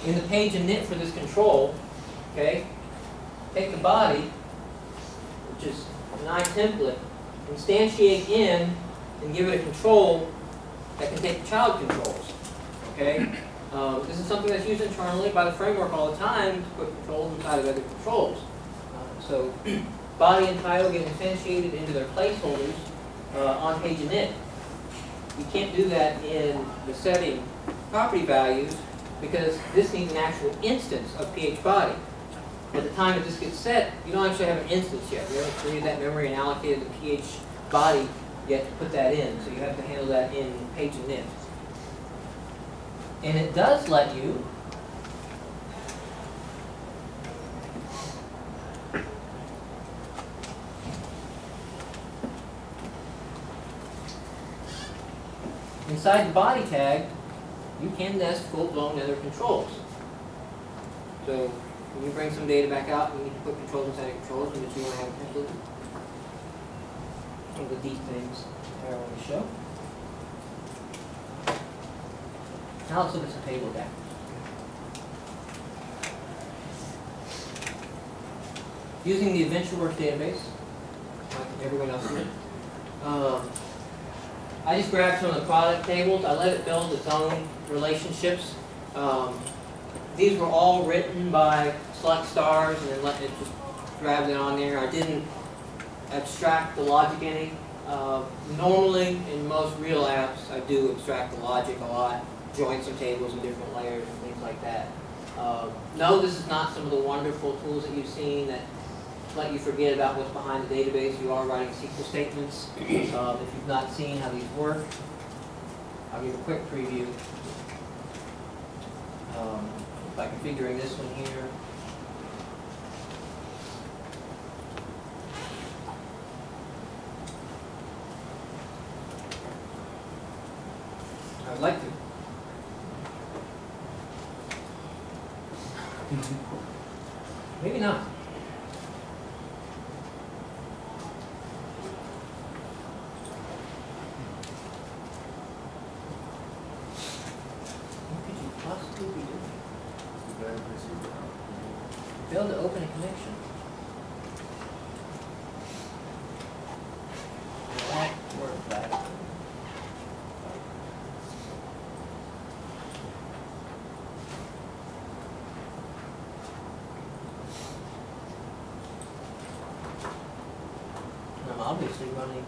In the page init for this control, okay, take the body, which is an iTemplate, instantiate in, and give it a control that can take the child controls. Okay, this is something that's used internally by the framework all the time to put controls inside of other controls. So body and title get instantiated into their placeholders on page init. You can't do that in the setting property values because this needs an actual instance of phBody. At the time that this gets set, you don't actually have an instance yet. You haven't created that memory and allocated the phBody yet to put that in. So you have to handle that in page init. And it does let you inside the body tag, you can nest full-blown other controls. So when you bring some data back out, you need to put controls inside of controls, and that you want to have included. One of the deep things that I want to show. Now let's look at some TableAdapters. Using the AdventureWorks database, like everyone else did. I just grabbed some of the product tables. I let it build its own relationships. These were all written by select stars and then let it just grab it on there. I didn't abstract the logic any. Normally, in most real apps, I do abstract the logic a lot, join some tables in different layers and things like that. No, this is not some of the wonderful tools that you've seen that let you forget about what's behind the database. You are writing SQL statements. If you've not seen how these work, I'll give a quick preview. By configuring this one here. I'd like to. Maybe not. What could you possibly be doing? Failed to open a connection. That worked back. obviously running.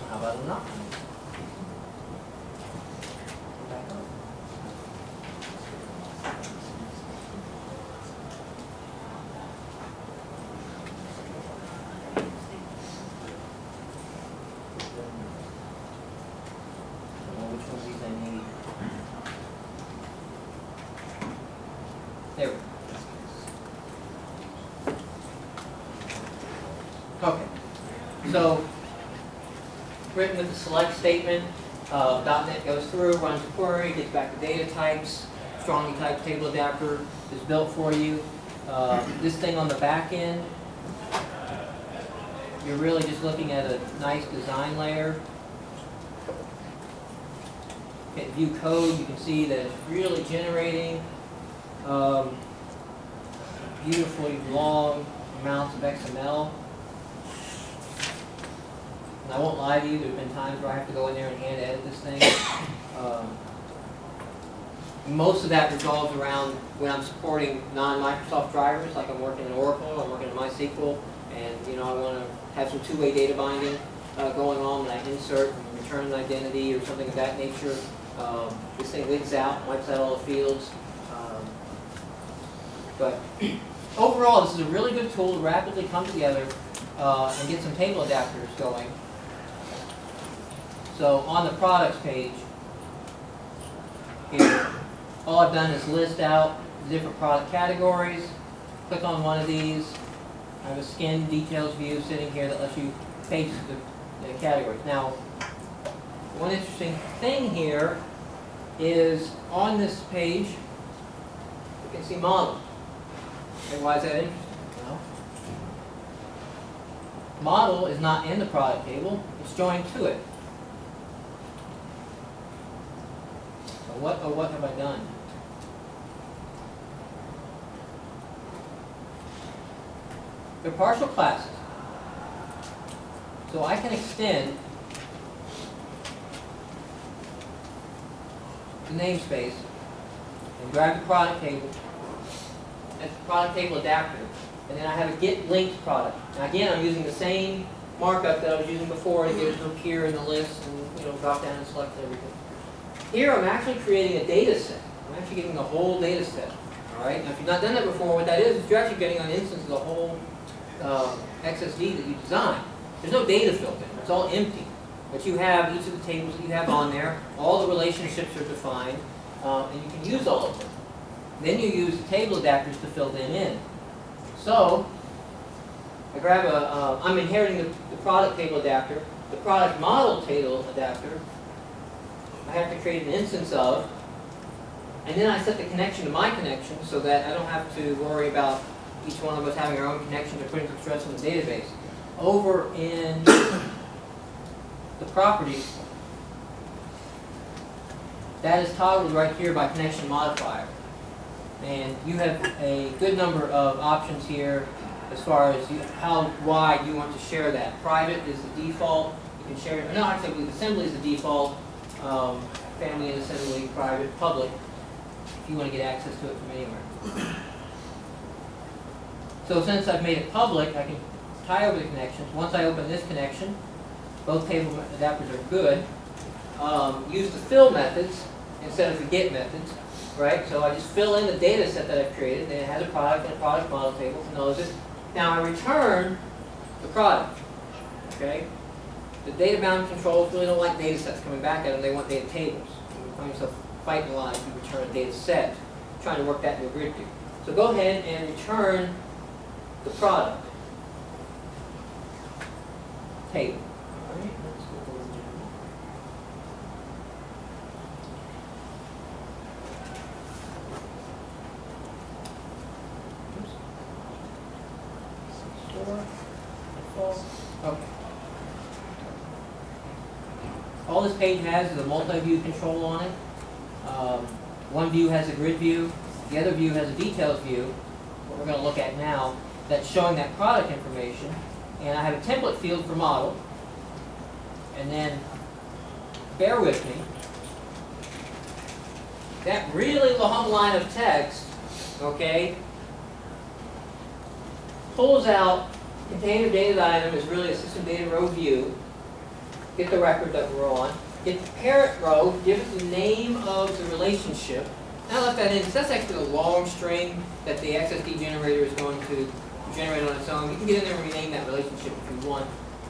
How about it not? Back up. Which one of these I need? There we go. Okay. So, written with the select statement, .NET goes through, runs a query, gets back the data types, strongly typed table adapter is built for you. This thing on the back end, you're really just looking at a nice design layer. Hit view code, you can see that it's really generating beautifully long amounts of XML. And I won't lie to you, there's been times where I have to go in there and hand edit this thing. Most of that revolves around when I'm supporting non-Microsoft drivers, like I'm working in Oracle, I'm working in MySQL, and I want to have some two-way data binding going on when I insert and return an identity or something of that nature. This thing wigs out, wipes out all the fields. But overall, this is a really good tool to rapidly come together and get some table adapters going. So on the products page, here, all I've done is list out the different product categories. Click on one of these. I have a skin details view sitting here that lets you paste the categories. Now, one interesting thing here is on this page, you can see model. And why is that interesting? Well, model is not in the product table, it's joined to it. So what have I done? They're partial classes. So I can extend the namespace and grab the product table, that's the product table adapter, and then I have a get linked product. Now again, I'm using the same markup that I was using before to get it to appear in the list and drop down and select everything. Here I'm actually creating a data set. I'm actually getting the whole data set. All right. Now if you've not done that before, what that is you're actually getting an instance of the whole XSD that you designed. There's no data filter. It's all empty. But you have each of the tables that you have on there. All the relationships are defined, and you can use all of them. Then you use the table adapters to fill them in. So I grab I'm inheriting the product table adapter, the product model table adapter. I have to create an instance of, and then I set the connection to my connection so that I don't have to worry about each one of us having our own connections or putting some stress on the database. Over in the properties, that is toggled right here by connection modifier. And you have a good number of options here as far as how wide you want to share that. Private is the default. You can share it. No, actually, I believe assembly is the default. Family and assembly, private, public, if you want to get access to it from anywhere. So since I've made it public, I can tie over the connections. Once I open this connection, both table adapters are good. Use the fill methods instead of the get methods, right? So I just fill in the data set that I've created, and it has a product and a product model table, knows it. Now I return the product, okay? The data bound controls really don't like data sets coming back at them, they want data tables. You find yourself fighting a lot if you return a data set, trying to work that into a grid view. So go ahead and return the product table. All right, let's go over there. Okay. All this page has is a multi-view control on it. One view has a grid view, the other view has a details view, what we're going to look at now, that's showing that product information. And I have a template field for model, and then bear with me. That really long line of text, okay, pulls out container data item is really a system data row view. Get the record that we're on. Get the parent row, give it the name of the relationship. Now I left that in because that's actually a long string that the XSD generator is going to generate on its own. You can get in there and rename that relationship if you want,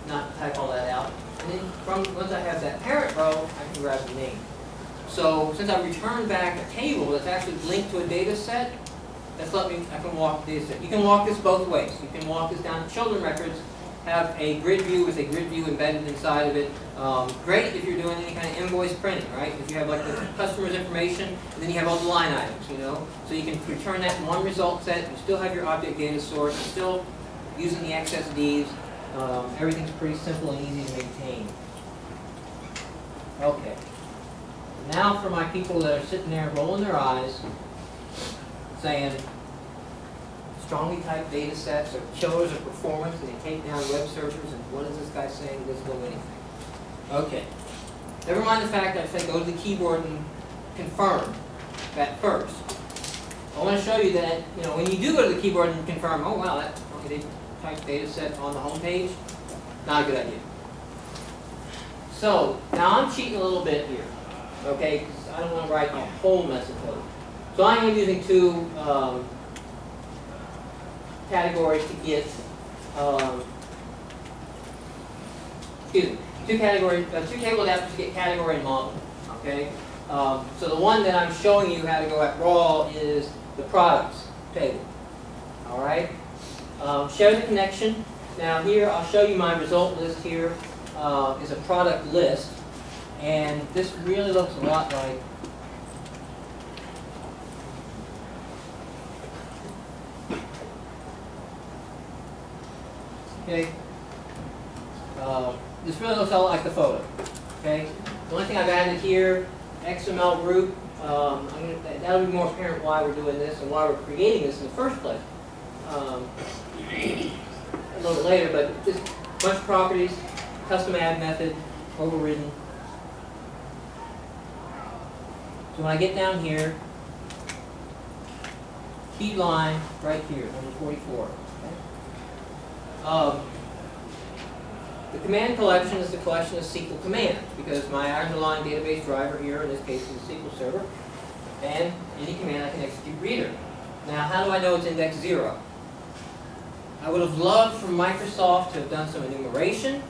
not type all that out. And then once I have that parent row, I can grab the name. So since I returned back a table that's actually linked to a data set, I can walk the data set. You can walk this both ways. You can walk this down to children records, have a grid view with a grid view embedded inside of it. Great if you're doing any kind of invoice printing, right? If you have like the customer's information, and then you have all the line items, you know? So you can return that in one result set, you still have your object data source, you're still using the XSDs. Everything's pretty simple and easy to maintain. Okay. Now for my people that are sitting there rolling their eyes, saying strongly typed data sets are killers of performance and they take down web servers, and what is this guy saying doesn't do anything? Okay. Never mind the fact that I said go to the keyboard and confirm that first. I want to show you that, you know, when you do go to the keyboard and confirm, oh wow, that type data set on the home page, not a good idea. So now I'm cheating a little bit here, okay, because I don't want to write a whole mess of code. So I am using two categories to get, two table adapters to get category and model. Okay, so the one that I'm showing you how to go at raw is the products table. All right, share the connection. Now here I'll show you my result list. Here is a product list, and this really looks a lot like. Okay. This really looks a lot like the photo. Okay. The only thing I've added here, XML group. That'll be more apparent why we're doing this and why we're creating this in the first place. A little bit later, but just a bunch of properties, custom add method, overridden. So when I get down here, key line right here, number 44. The command collection is the collection of SQL commands, because my underlying database driver here, in this case, is a SQL server, and any command I can execute reader. Now, how do I know it's index 0? I would have loved for Microsoft to have done some enumeration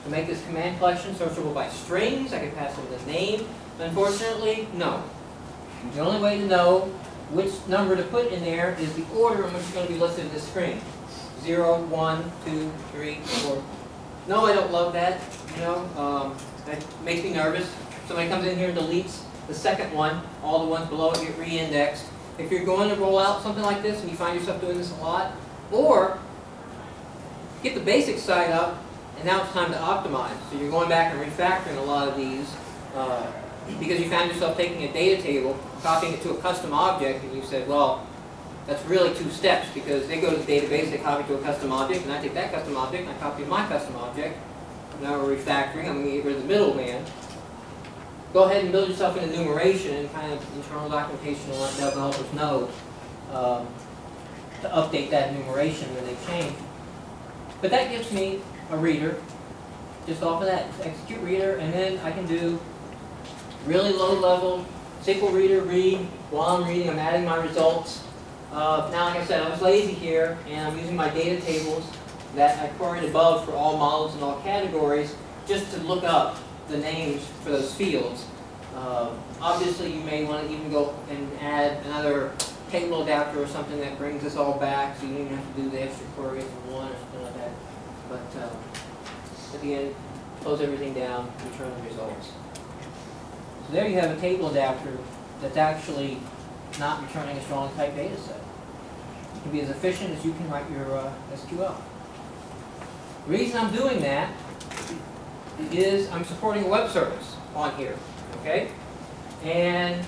to make this command collection searchable by strings. I could pass in the name. Unfortunately, no. The only way to know which number to put in there is the order in which it's going to be listed in the screen. 0, 1, 2, 3, 4. No, I don't love that. You know, that makes me nervous. Somebody comes in here and deletes the second one. All the ones below it get re-indexed. If you're going to roll out something like this and you find yourself doing this a lot, or get the basic side up and now it's time to optimize. So you're going back and refactoring a lot of these because you found yourself taking a data table, copying it to a custom object, and you said, well, that's really 2 steps, because they go to the database, they copy to a custom object, and I take that custom object and I copy my custom object. Now we're refactoring, I'm going to get rid of the middleman. Go ahead and build yourself an enumeration and kind of internal documentation and let developers know to update that enumeration when they change. But that gives me a reader, just off of that, execute reader, and then I can do really low level SQL reader read. While I'm reading, I'm adding my results. Now, like I said, I was lazy here, and I'm using my data tables that I queried above for all models and all categories, just to look up the names for those fields. Obviously, you may want to even go and add another table adapter or something that brings this all back, so you don't even have to do the extra queries in one or something like that. But at the end, close everything down, return the results. So there you have a table adapter that's actually not returning a strong type data set. It can be as efficient as you can write your SQL. The reason I'm doing that is I'm supporting a web service on here, okay? And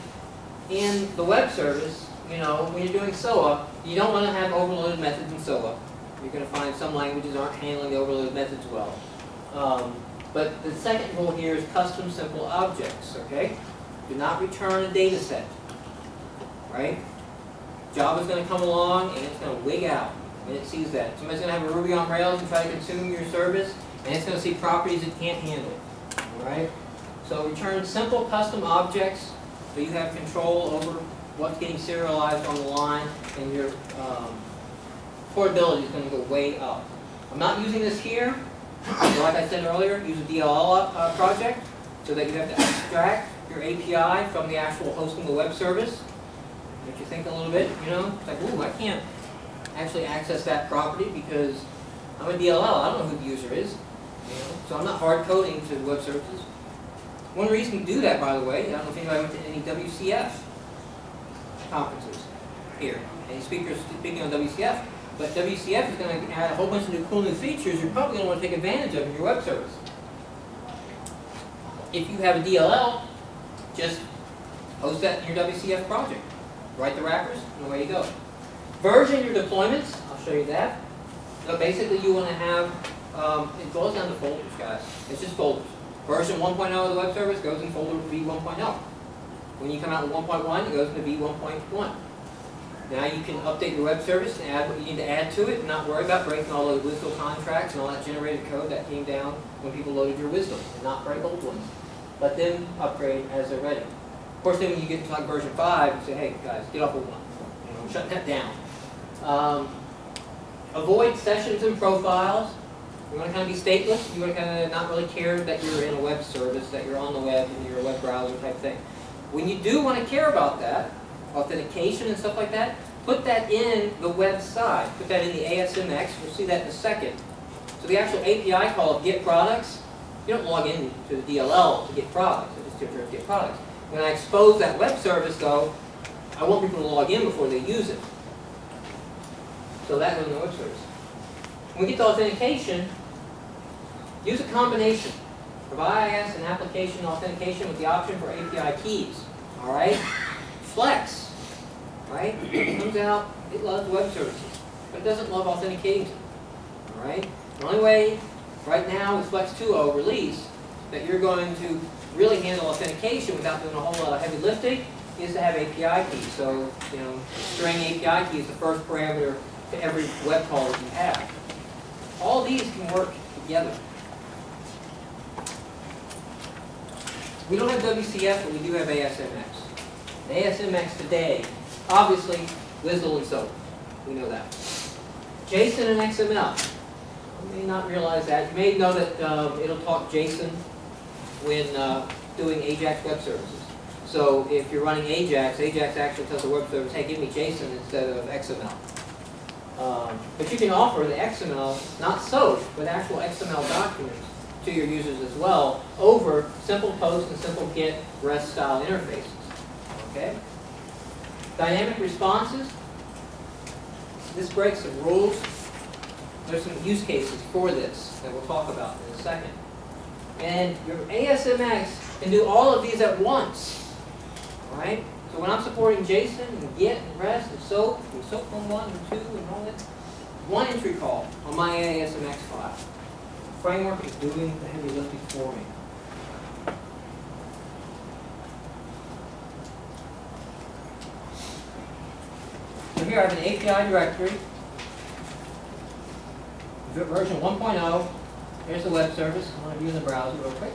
in the web service, you know, when you're doing SOA, you don't want to have overloaded methods in SOA. You're going to find some languages aren't handling the overloaded methods well. But the second rule here is custom simple objects, okay? Do not return a data set, right? Java's going to come along and it's going to wig out when it sees that. Somebody's going to have a Ruby on Rails and try to consume your service, and it's going to see properties it can't handle, all right? So return simple custom objects so you have control over what's getting serialized on the line, and your portability is going to go way up. I'm not using this here. Like I said earlier, use a DLL project so that you have to extract your API from the actual hosting the web service. Make you think a little bit, you know, it's like, ooh, I can't actually access that property because I'm a DLL. I don't know who the user is, you know, so I'm not hard coding to web services. One reason to do that, by the way, I don't know if anybody went to any WCF conferences here. Any speakers speaking on WCF? But WCF is going to add a whole bunch of cool new features you're probably going to want to take advantage of in your web service. If you have a DLL, just host that in your WCF project. Write the wrappers, and away you go. Version your deployments. I'll show you that. So basically, you want to have, it boils down to folders, guys. It's just folders. Version 1.0 of the web service goes in folder v1.0. When you come out with 1.1, it goes into v1.1. Now you can update your web service and add what you need to add to it and not worry about breaking all those WSDL contracts and all that generated code that came down when people loaded your WSDL, and not break old ones. Let them upgrade as they're ready. Of course, then when you get to like version 5, you say, hey guys, get off of 1. You know, I'm shutting that down. Avoid sessions and profiles. You want to kind of be stateless. You want to kind of not really care that you're in a web service, that you're on the web and you're a web browser type thing. When you do want to care about that, authentication and stuff like that, put that in the web side. Put that in the ASMX. We'll see that in a second. So the actual API call of get products, you don't log in to the DLL to get products. It's just to get products. When I expose that web service, though, I want people to log in before they use it. So that goes in the web service. When we get to authentication, use a combination of IIS and application authentication with the option for API keys. All right? Flex, right? It comes out, it loves web services, but it doesn't love authenticating them. All right? The only way right now with Flex 2.0 release that you're going to really handle authentication without doing a whole lot of heavy lifting is to have API keys. So, you know, string API key is the first parameter to every web call that you have. All these can work together. We don't have WCF, but we do have ASMX. The ASMX today, obviously, WSDL and SOAP. We know that. JSON and XML. You may not realize that. You may know that it'll talk JSON when doing AJAX web services. So if you're running AJAX, AJAX actually tells the web service, hey, give me JSON instead of XML. But you can offer the XML, not SOAP, but actual XML documents to your users as well over simple post and simple get REST style interfaces. Okay? Dynamic responses. This breaks some rules. There's some use cases for this that we'll talk about in a second. And your ASMX can do all of these at once. All right? So when I'm supporting JSON and GET and REST and SOAP on 1 and 2 and all that, one entry call on my ASMX file. The framework is doing the heavy lifting for me. So here I have an API directory, version 1.0. Here's the web service. I want to view in the browser real quick.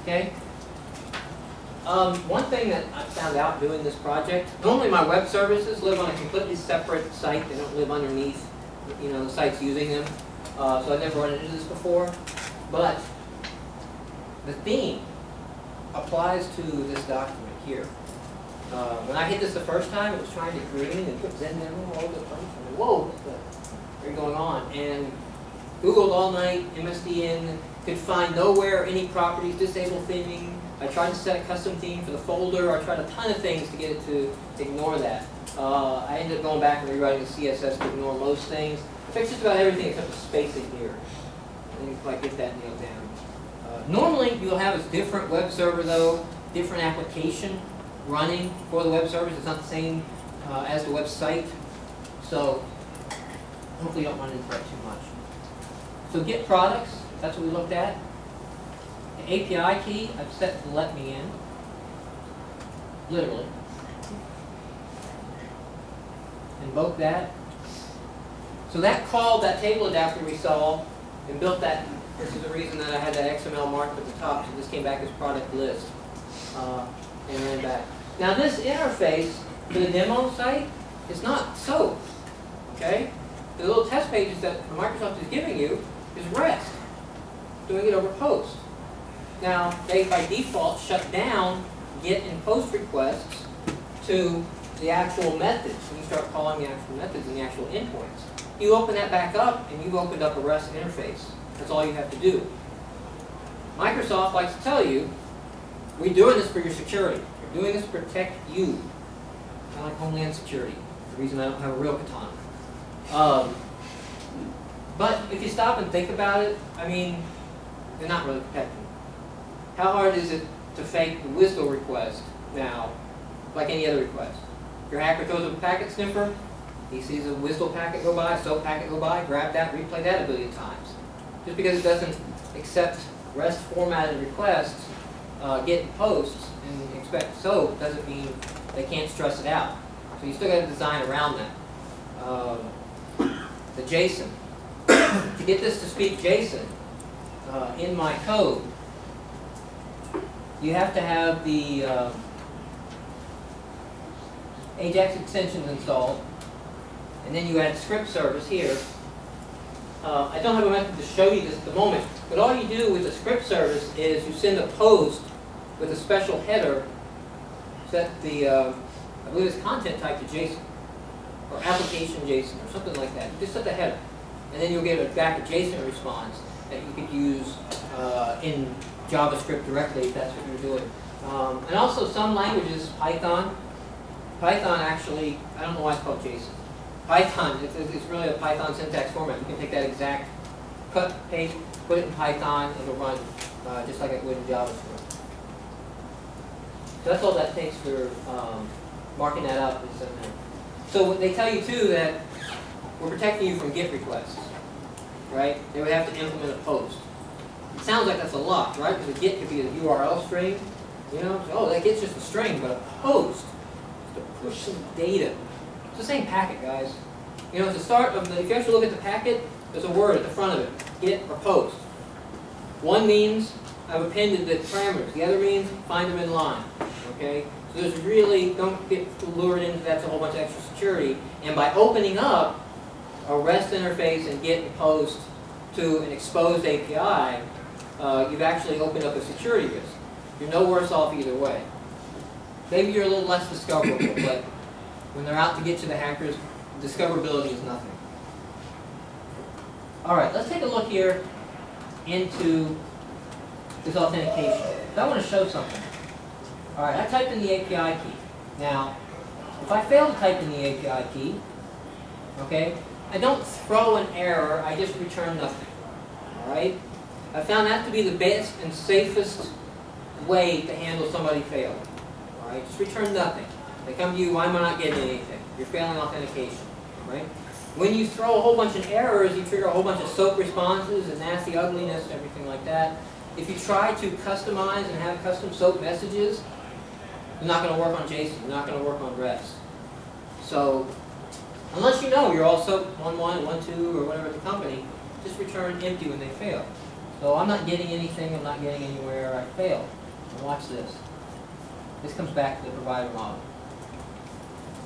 Okay. One thing that I found out doing this project, normally my web services live on a completely separate site. They don't live underneath, you know, the sites using them. So I've never run into this before. But the theme applies to this document here. When I hit this the first time, it was trying to green and put Zen-Memo all over the place. I mean, whoa, what's going on? And Googled all night, MSDN, could find nowhere any properties, disable theming. I tried to set a custom theme for the folder. I tried a ton of things to get it to ignore that. I ended up going back and rewriting the CSS to ignore most things. I fixed just about everything except the spacing here. I didn't quite get that nailed down. Normally, you'll have a different web server, though, different application running for the web service. It's not the same as the website. So hopefully you don't run into that too much. So get products, that's what we looked at. The API key, I've set to let me in, literally. Invoke that. So that called that table adapter we saw and built that. This is the reason that I had that XML marked at the top, so this came back as product list and ran back. Now this interface for the demo site is not SOAP, okay? The little test pages that Microsoft is giving you is REST, doing it over post. Now, they by default shut down get and post requests to the actual methods. When you start calling the actual methods and the actual endpoints. You open that back up and you've opened up a REST interface. That's all you have to do. Microsoft likes to tell you, we're doing this for your security. We're doing this to protect you. Kind of like Homeland Security. The reason I don't have a real katana. But if you stop and think about it, I mean, they're not really protecting you. How hard is it to fake the WSDL request now, like any other request? If your hacker throws a packet sniffer, he sees a WSDL packet go by, a SOAP packet go by, grab that, replay that a billion times. Just because it doesn't accept REST formatted requests, get and posts, and expect SOAP doesn't mean they can't stress it out. So you still got to design around that. The JSON. To get this to speak JSON in my code, you have to have the Ajax extensions installed, and then you add script service here. I don't have a method to show you this at the moment, but all you do with the script service is you send a post with a special header, set the, I believe it's content type to JSON, or application JSON, or something like that. Just set the header, and then you'll get back a JSON response that you could use in JavaScript directly if that's what you're doing. And also some languages, Python actually, I don't know why it's called JSON. Python, it's really a Python syntax format. You can take that exact cut, paste, put it in Python, and it'll run just like it would in JavaScript. So that's all that takes for marking that up and sending that. So they tell you too that we're protecting you from GET requests, right? They would have to implement a post. It sounds like that's a lot, right? Because a GET could be a URL string, you know? So, oh, that GET's just a string, but a post is to push some data. It's the same packet, guys. You know, at the start of the, if you actually look at the packet, there's a word at the front of it, GET or post. One means I've appended the parameters. The other means find them in line, okay? So there's really, don't get lured into that's a whole bunch of extra security. And by opening up a REST interface and GET and post to an exposed API, you've actually opened up a security risk. You're no worse off either way. Maybe you're a little less discoverable, but when they're out to get you, the hackers, discoverability is nothing. All right, let's take a look here into this authentication. I want to show something. All right, I typed in the API key. Now, if I fail to type in the API key, okay, I don't throw an error, I just return nothing. All right? I found that to be the best and safest way to handle somebody failing. All right, just return nothing. They come to you, why am I not getting anything? You're failing authentication, right? When you throw a whole bunch of errors, you trigger a whole bunch of SOAP responses and nasty ugliness and everything like that. If you try to customize and have custom SOAP messages, they're not going to work on JSON. They're not going to work on REST. So, unless you know you're all SOAP 1.1, 1.2, or whatever the company, just return empty when they fail. So I'm not getting anything. I'm not getting anywhere. I failed. And watch this. This comes back to the provider model.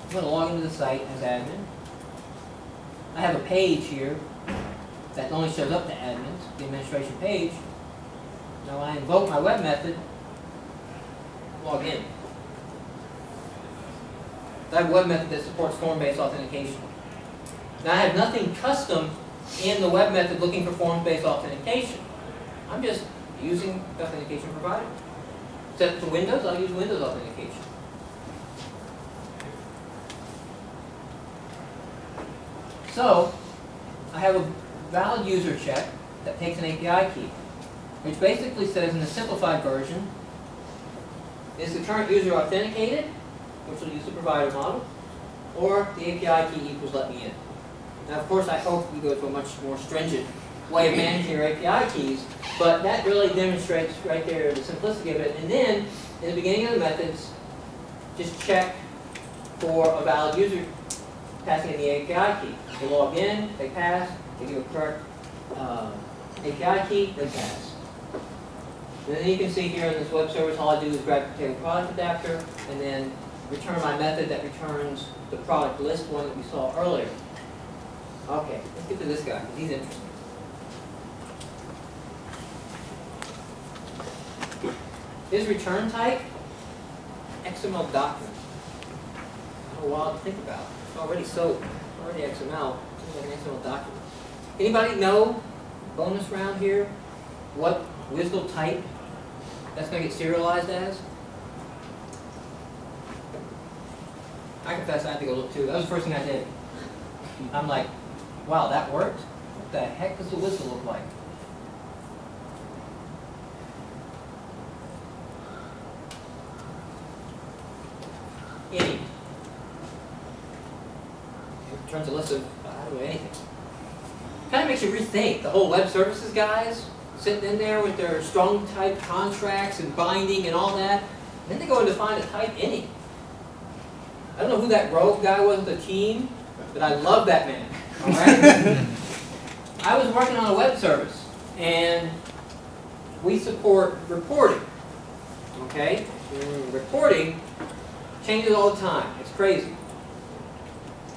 I'm going to log into the site as admin. I have a page here that only shows up to admins, the administration page. Now when I invoke my web method, log in. I have a web method that supports form-based authentication. Now I have nothing custom in the web method looking for form-based authentication. I'm just using the authentication provider. Set to Windows, I'll use Windows authentication. So, I have a valid user check that takes an API key, which basically says in the simplified version, is the current user authenticated, which will use the provider model, or the API key equals let me in. Now, of course, I hope you go to a much more stringent way of managing your API keys, but that really demonstrates right there the simplicity of it. And then, in the beginning of the methods, just check for a valid user passing in the API key. They log in, they pass, they give a correct API key, they pass. And then you can see here in this web service, all I do is grab the table product adapter and then return my method that returns the product list one that we saw earlier. Okay, let's get to this guy, because he's interesting. His return type, XML document. A while to think about. It's already SOAP, already XML. It's like an XML document. Anybody know, bonus round here, what WSDL type that's going to get serialized as? I confess I had to go look too. That was the first thing I did. I'm like, wow, that worked? What the heck does the WSDL look like? Any. It returns a list of, I don't know, anything. Kind of makes you rethink. The whole web services guys sitting in there with their strong type contracts and binding and all that. And then they go and define a type any. I don't know who that rogue guy was with the team, but I love that man. All right? I was working on a web service, and we support reporting. Okay? Reporting changes all the time. It's crazy.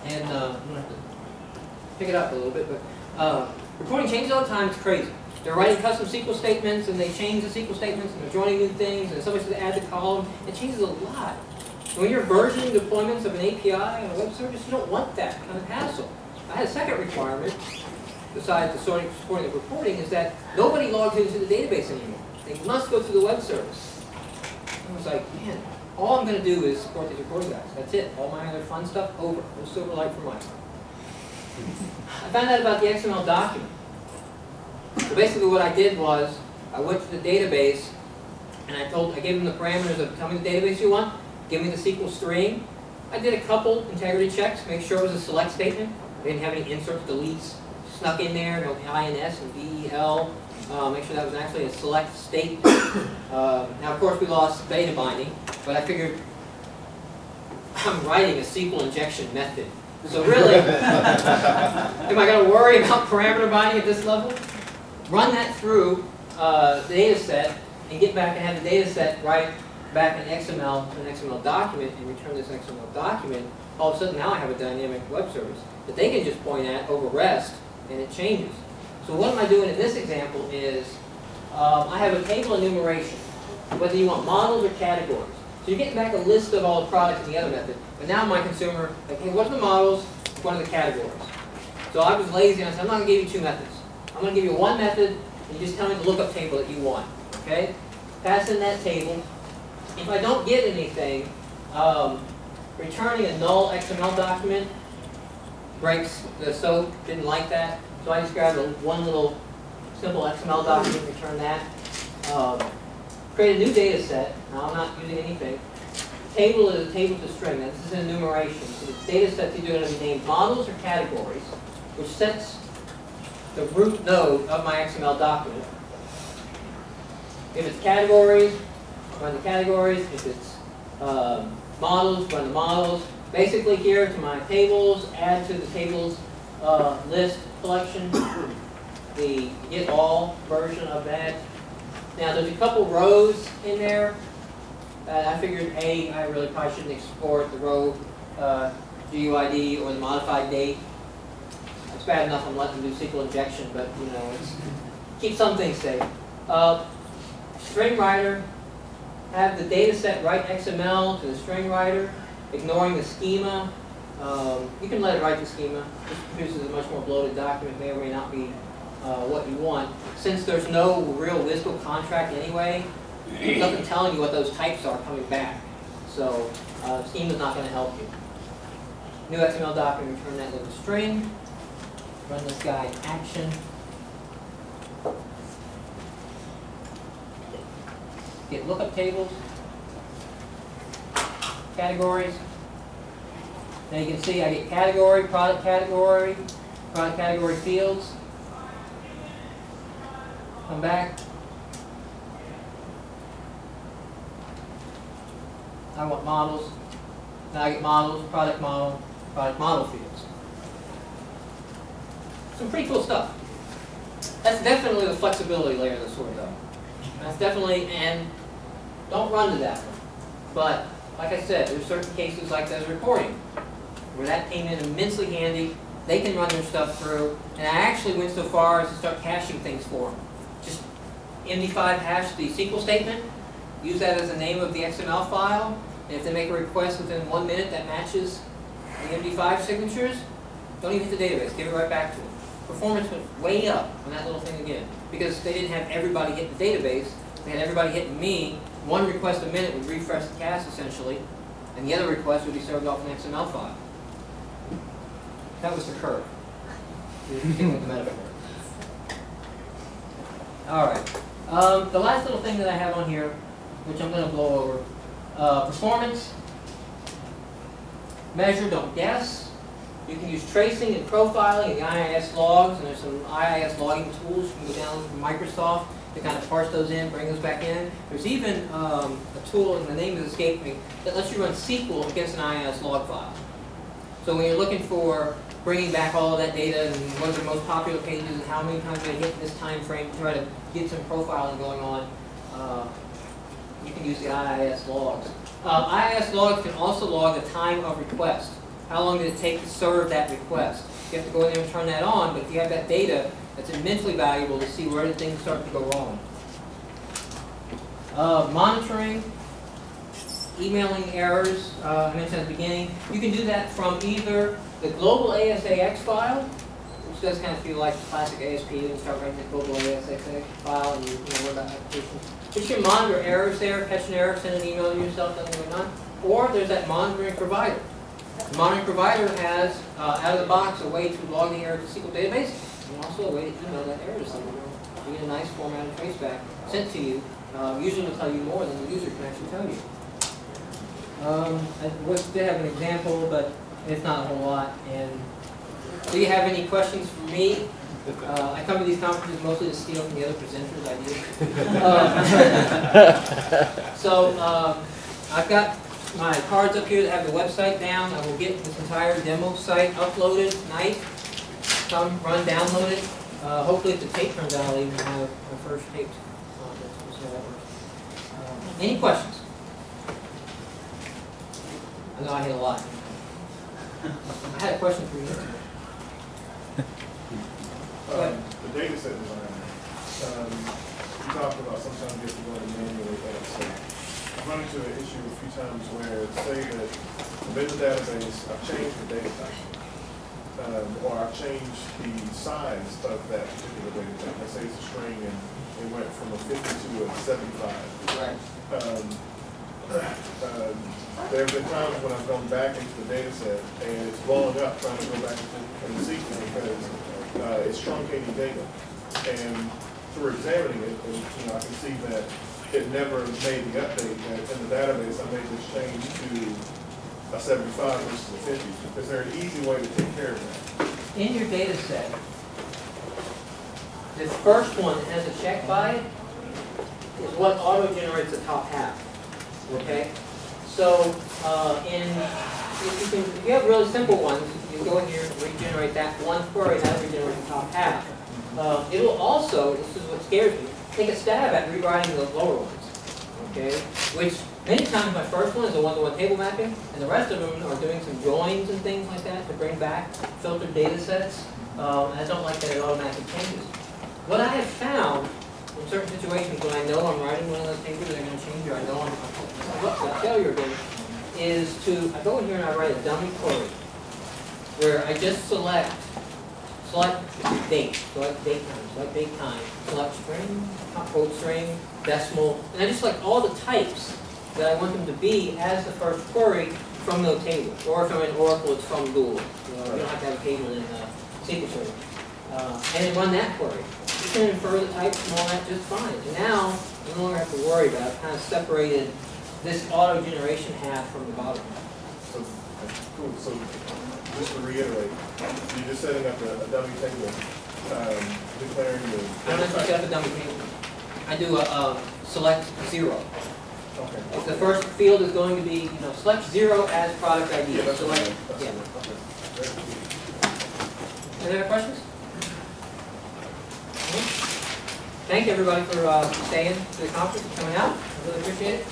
And I'm going to have to pick it up a little bit, but reporting changes all the time. It's crazy. They're writing custom SQL statements, and they change the SQL statements, and they're joining new things, and somebody's going to add the column. It changes a lot. And when you're versioning deployments of an API on a web service, you don't want that kind of hassle. I had a second requirement, besides the supporting the reporting, is that nobody logs into the database anymore. They must go through the web service. I was like, man, all I'm going to do is support these reporting guys. That's it. All my other fun stuff, over. No Silverlight for mine. I found out about the XML document. So basically what I did was, I went to the database, and I gave them the parameters of, tell me the database you want, give me the SQL string. I did a couple integrity checks, make sure it was a select statement. I didn't have any inserts, deletes snuck in there, no INS and VEL. Make sure that was actually a select state. Now, of course, we lost beta binding, but I figured I'm writing a SQL injection method. So really, am I going to worry about parameter binding at this level? Run that through the data set and get back and have the data set write back an XML to an XML document and return this XML document. All of a sudden, now I have a dynamic web service that they can just point at over REST, and it changes. So what am I doing in this example is I have a table enumeration, whether you want models or categories. So you're getting back a list of all the products in the other method. But now my consumer, like, hey, what are the models? What are the categories? So I was lazy and I said, I'm not going to give you two methods. I'm going to give you one method, and you just tell me the lookup table that you want. Okay? Pass in that table. If I don't get anything, returning a null XML document breaks the SOAP. Didn't like that. So I just grabbed one little simple XML document, return that. Create a new data set. Now I'm not using anything. Table is a table to string. Now this is an enumeration. So the data sets either going to be named models or categories, which sets the root node of my XML document. If it's categories, run the categories. If it's models, run the models. Basically here to my tables, add to the tables list collection, the get all version of that. Now there's a couple rows in there. I figured, hey, I really probably shouldn't export the row GUID or the modified date. It's bad enough I'm letting them do SQL injection, but you know, keep some things safe. String writer, have the data set write XML to the string writer, ignoring the schema. You can let it write the schema. This produces a much more bloated document, may or may not be what you want. Since there's no real WSDL contract anyway, there's nothing telling you what those types are coming back. So schema is not going to help you. New XML document, return that little string. Run this guy in action. Get lookup tables, categories. Now you can see I get category, product category, product category fields. Come back. I want models. Now I get models, product model fields. Some pretty cool stuff. That's definitely the flexibility layer of the sort though. That's definitely, and don't run to that one. But like I said, there's certain cases like those recording where that came in immensely handy. They can run their stuff through, and I actually went so far as to start caching things for them. Just MD5 hash the SQL statement, use that as the name of the XML file, and if they make a request within 1 minute that matches the MD5 signatures, don't even hit the database, give it right back to them. Performance went way up on that little thing again, because they didn't have everybody hitting the database, they had everybody hitting me. One request a minute would refresh the cache essentially, and the other request would be served off an XML file. That was the curve. Sticking with the metaphor. All right. The last little thing that I have on here, which I'm going to blow over, performance. Measure, don't guess. You can use tracing and profiling in the IIS logs, and there's some IIS logging tools you can go down from Microsoft to kind of parse those in, bring those back in. There's even a tool, and the name has escaped me, that lets you run SQL against an IIS log file. So when you're looking for bringing back all of that data and what are the most popular pages and how many times they hit in this time frame to try to get some profiling going on, you can use the IIS logs. IIS logs can also log the time of request. How long did it take to serve that request? You have to go in there and turn that on, but if you have that data, that's immensely valuable to see where did things start to go wrong. Monitoring, emailing errors, I mentioned at the beginning. You can do that from either the global ASAX file, which does kind of feel like the classic ASP, and start writing the global ASAX file and you worry about applications. But you can monitor errors there, catch an error, send an email to yourself, nothing going on. Or there's that monitoring provider. The monitoring provider has, out of the box, a way to log the error to SQL database, and also a way to email that error to someone. You get a nice formatted traceback sent to you. Usually will tell you more than the user can actually tell you. I did have an example, but it's not a whole lot. And do you have any questions for me? I come to these conferences mostly to steal from the other presenters' ideas. So I've got my cards up here that have the website down. I will get this entire demo site uploaded tonight. Come, run, download it. Hopefully if the tape turns out, I'll even have the first taped conference. We'll see how that works. Any questions? I know I hit a lot. I had a question for you. The data set design, you talked about sometimes you have to go in manually edit. So I've run into an issue a few times where, say that I'm in the database, I've changed the data type, or I've changed the size of that particular data type. Let's say it's a string and it went from a 50 to a 75. Right. There have been times when I've gone back into the data set and it's blowing up trying to go back into the sequence because it's truncating data. And through examining it, I can see that it never made the update that in the database I made this change to a 75 versus a 50. Is there an easy way to take care of that? In your data set, the first one that has a check by it is what auto-generates the top half. Okay? So if you have really simple ones, you can go in here and regenerate that one query, and that'll regenerate the top half. It will also, this is what scares me, take a stab at rewriting the lower ones. Okay? Which many times my first one is a one-to-one table mapping, and the rest of them are doing some joins and things like that to bring back filtered data sets. I don't like that it automatically changes. What I have found in certain situations when I know I'm writing one of those tables that are going to change, or I know I'm a failure again, is I go in here and I write a dummy query where I just select date, select date time, select string, quote string, decimal, and I just select all the types that I want them to be as the first query from those tables. Or if I'm in Oracle, it's from Google. You don't have to have a table in SQL Server. And then run that query. You can infer the types from all that just fine. And now, you no longer have to worry about it. I've kind of separated this auto-generation half from the bottom. So Cool, so just to reiterate, you're just setting up a dummy table, declaring the. I don't have to set up a dummy table. I do a select 0. Okay. If the first field is going to be, select 0 as product ID. Yeah, that's So what like, that's yeah. what- okay. Any other questions? Thank you everybody for staying to the conference and coming out. I really appreciate it.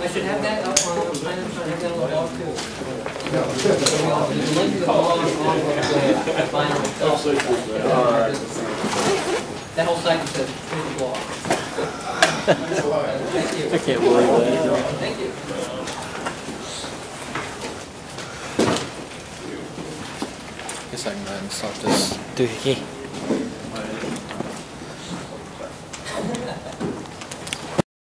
I should have that up on, I'm trying to have that on the blog too. There's a link to the blog on the final. That whole site just says, here's the blog. Thanks a lot. Thank you. I can't believe that. Thank you. Guess I can go ahead and stop this doohickey.